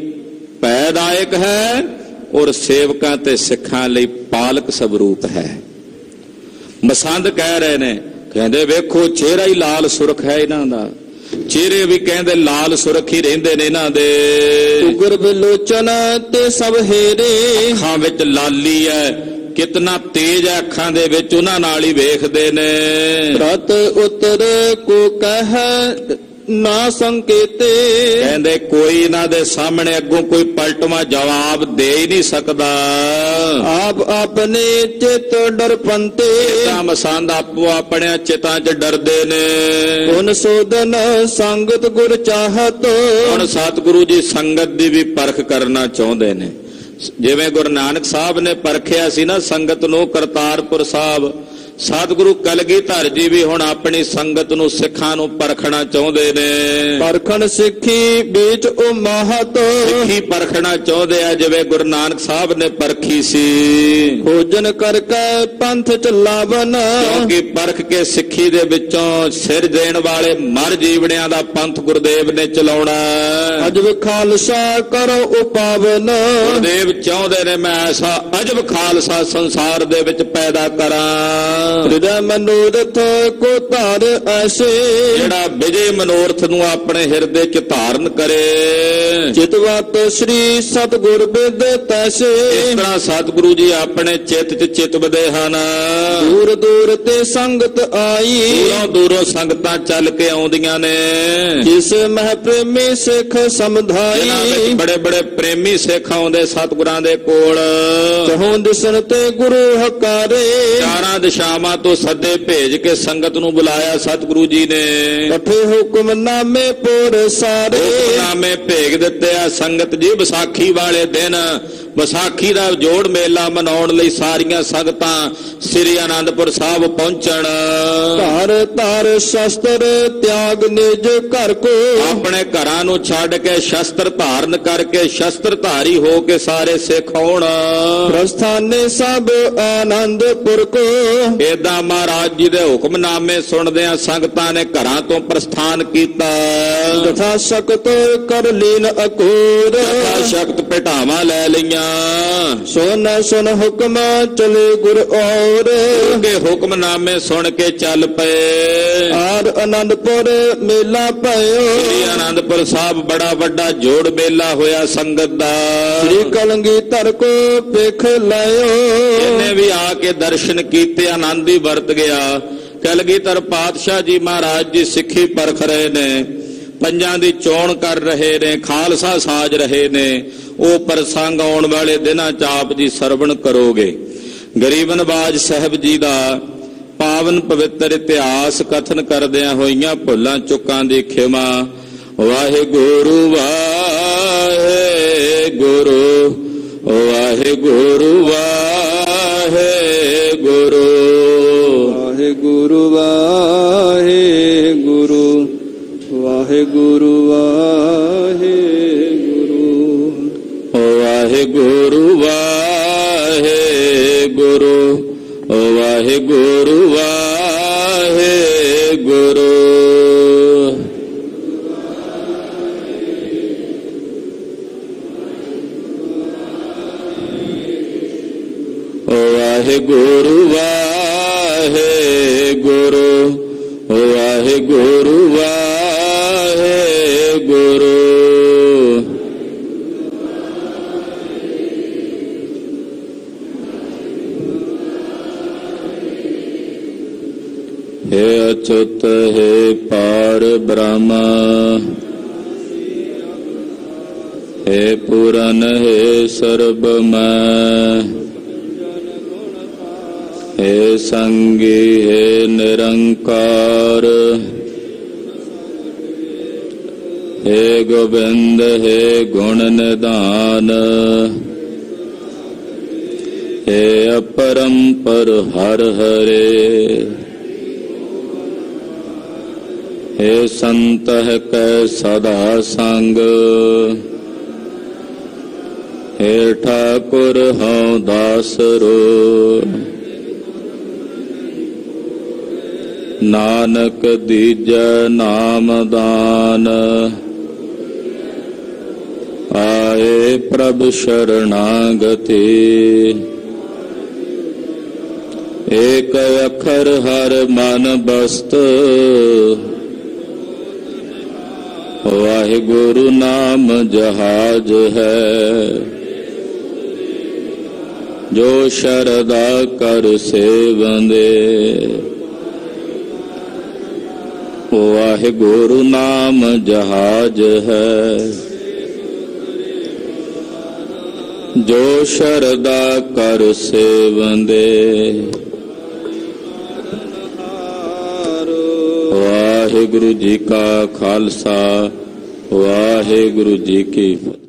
ਭੈਦਾਇਕ ਹੈ, ਔਰ ਸੇਵਕਾਂ ਤੇ ਸਿੱਖਾਂ ਲਈ ਪਾਲਕ ਸਵਰੂਪ ਹੈ। ਮਸੰਦ ਕਹਿ ਰਹੇ ਨੇ, ਕਹਿੰਦੇ ਵੇਖੋ ਚਿਹਰਾ ਹੀ ਲਾਲ ਸੁਰਖ ਹੈ ਇਹਨਾਂ ਦਾ। ਚਿਹਰੇ ਵੀ ਕਹਿੰਦੇ ਲਾਲ ਸੁਰਖੀ ਰਹਿੰਦੇ ਨੇ ਇਹਨਾਂ ਦੇ। ਉਗਰ ਬਿਲੋਚਨ ਤੇ ਸਭ ਹੇਰੇ, ਅੱਖਾਂ ਵਿੱਚ ਲਾਲੀ ਹੈ, ਕਿਤਨਾ ਤੇਜ ਹੈ ਅੱਖਾਂ ਦੇ ਵਿੱਚ, ਉਹਨਾਂ ਨਾਲ ਹੀ ਵੇਖਦੇ ਨੇ। ਰਤ ਉਤਰ ਕੋ ਕਹਿ ਨਾ ਸੰਕੇਤੇ, ਕਹਿੰਦੇ ਕੋਈ ਇਹਨਾਂ ਦੇ ਸਾਹਮਣੇ ਅੱਗੋਂ ਕੋਈ ਪਲਟਵਾ ਜਵਾਬ ਦੇ ਹੀ ਨਹੀਂ ਸਕਦਾ। ਆਪ ਆਪਣੇ ਚਿਤ ਡਰਪੰਤੇ, ਤਾਂ ਮਸੰਦ ਆਪੋ ਆਪਣੇ ਚਿਤਾਂ 'ਚ ਡਰਦੇ ਨੇ। ਹੁਣ ਸੋਧਨ ਸੰਗਤ ਗੁਰ ਚਾਹਤ, ਹੁਣ ਸਤਿਗੁਰੂ ਜੀ ਸੰਗਤ ਦੀ ਵੀ ਪਰਖ ਕਰਨਾ ਚਾਹੁੰਦੇ ਨੇ। ਜਿਵੇਂ ਗੁਰੂ ਨਾਨਕ ਸਾਹਿਬ ਨੇ ਪਰਖਿਆ ਸੀ ਨਾ ਸੰਗਤ ਨੂੰ ਕਰਤਾਰਪੁਰ ਸਾਹਿਬ, ਸਤਿਗੁਰੂ ਕਲਗੀਧਰ ਜੀ ਵੀ ਹੁਣ ਆਪਣੀ ਸੰਗਤ ਨੂੰ ਸਿੱਖਾਂ ਨੂੰ ਪਰਖਣਾ ਚਾਹੁੰਦੇ ਨੇ। ਪਰਖਣ ਸਿੱਖੀ ਵਿੱਚ ਉਹ ਮਹਤ, ਸਿੱਖੀ ਪਰਖਣਾ ਚਾਹੁੰਦੇ ਆ ਜਿਵੇਂ ਗੁਰੂ ਨਾਨਕ ਸਾਹਿਬ ਨੇ ਪਰਖੀ ਸੀ। ਭੋਜਨ ਕਰਕੇ ਪੰਥ ਚਲਾਵਨ, ਕਿਉਂਕਿ ਪਰਖ ਕੇ ਸਿੱਖੀ ਦੇ ਵਿੱਚੋਂ ਸਿਰ ਦੇਣ ਵਾਲੇ ਮਰ ਜੀਵਣਿਆਂ ਦਾ ਪੰਥ ਗੁਰਦੇਵ ਨੇ ਚਲਾਉਣਾ। ਅਜਬ ਖਾਲਸਾ ਕਰੋ ਉਪਾਵਨ, ਗੁਰਦੇਵ ਚਾਹੁੰਦੇ ਨੇ ਮੈਂ ਐਸਾ ਅਜਬ ਖਾਲਸਾ ਸੰਸਾਰ ਦੇ ਵਿੱਚ ਪੈਦਾ ਕਰਾਂ। ਹਿਰਦੈ ਮਨੋਰਥ ਕੋ ਧਾਰ ਐਸੇ, ਜਿਹੜਾ ਵਿਜੇ ਮਨੋਰਥ ਨੂੰ ਆਪਣੇ ਹਿਰਦੇ 'ਚ ਧਾਰਨ ਕਰੇ। ਚਿਤਵਤ ਸ੍ਰੀ ਸਤਿਗੁਰ ਬਿਦ ਤੈਸੇ, ਇਸ ਤਰ੍ਹਾਂ ਸਤਿਗੁਰੂ ਜੀ ਆਪਣੇ ਚਿੱਤ 'ਚ ਚਿਤਵਦੇ ਹਨ। ਦੂਰ ਦੂਰ ਤੇ ਸੰਗਤ ਆਈ, ਦੂਰੋਂ ਦੂਰੋਂ ਸੰਗਤਾਂ ਚੱਲ ਕੇ ਆਉਂਦੀਆਂ ਨੇ। ਜਿਸ ਮਹਿ ਪ੍ਰੇਮੀ ਸਿੱਖ ਸਮਧਾਈ, ਬੜੇ ਬੜੇ ਪ੍ਰੇਮੀ ਸਿੱਖ ਆਉਂਦੇ ਸਤਿਗੁਰਾਂ ਦੇ ਕੋਲ। ਚਹੋਂ ਦਿਸਣ ਤੇ ਗੁਰੂ ਹਕਾਰੇ, ਚਾਰਾਂ ਦਿਸ਼ਾਵਾਂ ਤੋਂ ਸੱਦੇ ਭੇਜ ਕੇ ਸੰਗਤ ਨੂੰ ਬੁਲਾਇਆ ਸਤਿਗੁਰੂ ਜੀ ਨੇ। ਕਠੇ ਹੁਕਮਨਾਮੇ ਪੂਰ ਸਾਰੇ, ਹੁਕਮਨਾਮੇ ਭੇਜ ਦਿੱਤੇ ਆ ਸੰਗਤ ਜੀ। ਵਿਸਾਖੀ ਵਾਲੇ ਦਿਨ ਵਿਸਾਖੀ ਦਾ ਜੋੜ ਮੇਲਾ ਮਨਾਉਣ ਲਈ ਸਾਰੀਆਂ ਸੰਗਤਾਂ ਸ੍ਰੀ ਅਨੰਦਪੁਰ ਸਾਹਿਬ ਪਹੁੰਚਣ। ਧਾਰ ਧਾਰ ਸ਼ਸਤਰ ਤਿਆਗ ਨਿਜ ਘਰ ਕੋ, ਆਪਣੇ ਘਰਾਂ ਨੂੰ ਛੱਡ ਕੇ ਸ਼ਸਤਰ ਧਾਰਨ ਕਰਕੇ ਸ਼ਸਤਰਧਾਰੀ ਹੋ ਕੇ ਸਾਰੇ ਸਿੱਖ ਆਉਣ। ਪ੍ਰਸਥਾਨੇ ਸਭ ਆਨੰਦਪੁਰ ਕੋ, ਏਦਾਂ ਮਹਾਰਾਜ ਜੀ ਦੇ ਹੁਕਮਨਾਮੇ ਸੁਣਦਿਆਂ ਸੰਗਤਾਂ ਨੇ ਘਰਾਂ ਤੋਂ ਪ੍ਰਸਥਾਨ ਕੀਤਾ। ਤਥਾ ਸ਼ਕਤ ਕਰ ਲੀਨ ਅਕੂਰ, ਤਥਾ ਸ਼ਕਤ ਭੇਟਾਵਾਂ ਲੈ ਲਈਆਂ। ਸੁਨ ਸੁਨ ਹੁਕਮ ਚਲੇ ਗੁਰ ਔਰ, ਕੇ ਹੁਕਮਨਾਮੇ ਸੁਣ ਕੇ ਚੱਲ ਪਏ। ਆਰ ਆਨੰਦਪੁਰ ਮੇਲਾ ਭਇਓ, ਸ੍ਰੀ ਅਨੰਦਪੁਰ ਸਾਹਿਬ ਬੜਾ ਵੱਡਾ ਜੋੜ ਮੇਲਾ ਹੋਇਆ ਸੰਗਤ ਦਾ। ਸ੍ਰੀ ਕਲਗੀਧਰ ਕੋ ਵੇਖ ਲਿਓ, ਇਹਨੇ ਵੀ ਆ ਕੇ ਦਰਸ਼ਨ ਕੀਤੇ, ਆਨੰਦ ਹੀ ਵਰਤ ਗਿਆ। ਕਲਗੀਧਰ ਪਾਤਸ਼ਾਹ ਜੀ ਮਹਾਰਾਜ ਜੀ ਸਿੱਖੀ ਪਰਖ ਰਹੇ ਨੇ, ਪੰਜਾਂ ਦੀ ਚੋਣ ਕਰ ਰਹੇ ਨੇ, ਖਾਲਸਾ ਸਾਜ ਰਹੇ ਨੇ। ਉਹ ਪ੍ਰਸੰਗ ਆਉਣ ਵਾਲੇ ਦਿਨਾਂ 'ਚ ਆਪ ਜੀ ਸਰਵਣ ਕਰੋਗੇ। ਗਰੀਬ ਨਵਾਜ ਸਾਹਿਬ ਜੀ ਦਾ ਪਾਵਨ ਪਵਿੱਤਰ ਇਤਿਹਾਸ ਕਥਨ ਕਰਦਿਆਂ ਹੋਈਆਂ ਭੁੱਲਾਂ ਚੁੱਕਾਂ ਦੀ ਖਿਮਾ। ਵਾਹਿਗੁਰੂ ਵਾਹਿਗੁਰੂ ਵਾਹਿਗੁਰੂ ਵਾਹਿਗੁਰੂ ਵਾਹਿਗੁਰੂ ਵਾਹਿਗੁਰੂ ਵਾਹਿਗੁਰੂ ਵਾਹਿਗੁਰੂ ਵਾਹਿਗੁਰੂ ਵਾਹਿਗੁਰੂ ਵਾਹਿਗੁਰੂ ਵਾਹਿਗੁਰੂ। ਵਾਹਿਗੁਰੂ ਵਾਹਿਗੁਰੂ ਵਾਹਿਗੁਰੂ ਵਾਹਿਗੁਰੂ। हे अच्युत हे पार ब्रह्म, हे पूरन हे सर्वमय, हे संगी हे निरंकार, हे गोविंद हे गुण निधान, हे अपरंपर हर हरे, हे संत कै सदा संग, हे ठाकुर हूँ दासरो, नानक दीजै नाम दान, आए प्रभु शरणागति, एक अखर हर मन बस्त, वाहिगुरु नाम जहाज है, जो शरदा कर सेवंदे। वाहिगुरु नाम जहाज है, जो शरदा कर सेवंदे। वाहिगुरु जी का खालसा, वाहिगुरु जी की फतेह।